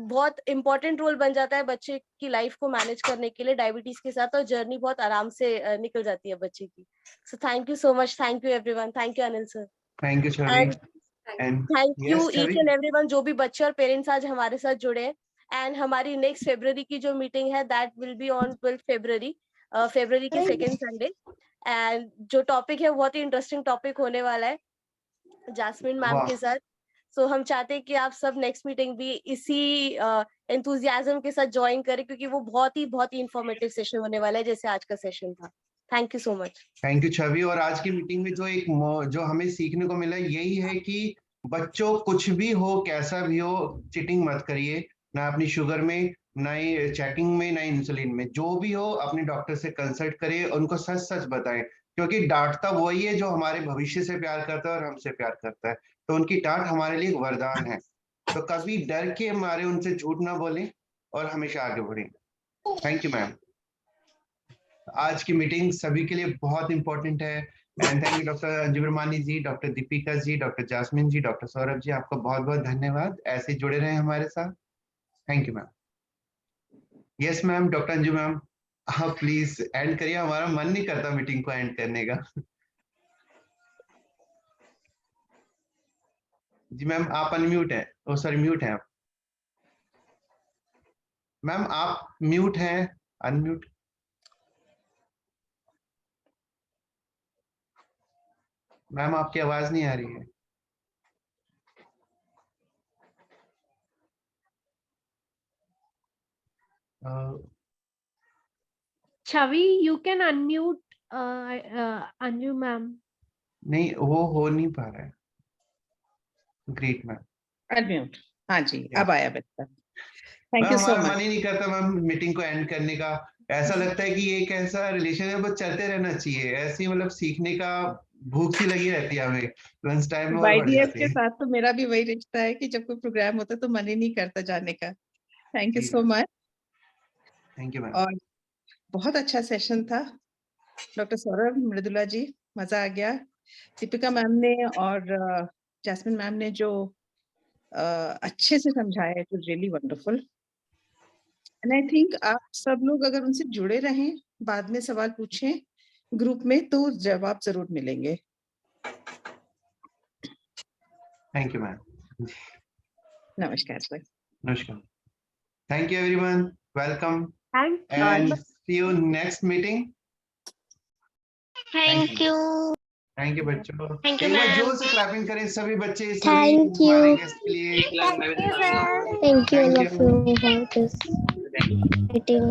बहुत इम्पोर्टेंट रोल बन जाता है बच्चे की लाइफ को मैनेज करने के लिए डायबिटीज के साथ, और जर्नी बहुत आराम से निकल जाती है बच्चे की। सो thank you so much, thank you everyone, thank you Anil sir, thank you Chhavi. And thank you each and everyone जो भी बच्चे और पेरेंट्स आज हमारे साथ जुड़े हैं। एंड हमारी नेक्स्ट फरवरी की जो मीटिंग है दैट विल बी ऑन 12 फरवरी, फरवरी के सेकेंड संडे, एंड जो टॉपिक है बहुत ही इंटरेस्टिंग टॉपिक होने वाला है जैस्मिन मैम के साथ। सो हम चाहते हैं कि आप सब नेक्स्ट मीटिंग भी इसी एंथुजियाज्म के साथ ज्वाइन करें, क्योंकि वो बहुत ही इंफॉर्मेटिव सेशन होने वाला है जैसे आज का सेशन था। Thank you so much. Thank you Chhavi. और आज की मीटिंग में जो हमें सीखने को मिला यही है कि बच्चों कुछ भी हो, कैसा भी हो, चीटिंग मत करिए, ना अपनी शुगर में, ना ही चेकिंग में, ना इंसुलिन में। जो भी हो अपने डॉक्टर से कंसल्ट करिए, उनको सच सच बताएं, क्योंकि डांटता वही है जो हमारे भविष्य से प्यार करता है और हमसे प्यार करता है। तो उनकी डांट हमारे लिए वरदान है। तो कभी डर के मारे उनसे झूठ ना बोलें और हमेशा आगे बढ़ें। Thank you ma'am. आज की मीटिंग सभी के लिए बहुत इंपॉर्टेंट है, and thank you doctor Anju Brahmani ji, doctor Deepika ji, doctor Jasmine ji, doctor Saurabh ji, आपका बहुत बहुत धन्यवाद। ऐसे जुड़े रहे हमारे साथ। Thank you ma'am. Yes ma'am, doctor Anju ma'am आप प्लीज एंड करिए, हमारा मन नहीं करता मीटिंग को एंड करने का। जी मैम आप अनम्यूट हैं, ओ सॉरी म्यूट हैं आप। मैम आप म्यूट हैं, अनम्यूट। मैम आपकी आवाज नहीं आ रही है। Chhavi you can unmute Anju ma'am. नहीं वो हो नहीं पा रहा है। Great ma'am. अनम्यूट, हाँ जी अब आया बेटा। थैंक मैम यू सो हमारा मच। मन ही नहीं करता मैम मीटिंग को एंड करने का, ऐसा लगता है कि एक ऐसा रिलेशन है वो चलते रहना चाहिए, ऐसे ही मतलब सीखने का भूख सी लगी रहती है हमें, लंच टाइम में और बढ़ YDF जाती के है। साथ तो मेरा भी वही रिश्ता है कि जब कोई प्रोग्राम होता है तो मन ही नहीं करता जाने का। Thank you ji so much. Thank you ma'am. और बहुत अच्छा सेशन था डॉक्टर सौरभ, मृदुला जी, मजा आ गया। दीपिका मैम ने और जैस्मिन मैम ने जो अच्छे से समझाया, it was really wonderful. And I think आप सब लोग अगर उनसे जुड़े रहें, बाद में सवाल पूछें ग्रुप में, तो जवाब जरूर मिलेंगे। Thank you ma'am. नमस्कार सर। नमस्कार। Thank you everyone, welcome Thank you. And see you next meeting. Thank you. Thank you बच्चों। Thank you, एक बार ma'am. जोर से क्लैपिंग करें सभी बच्चे, सभी Thank you. हमारे गेस्ट के लिए। Thank you, sir. Thank you all of you for this meeting.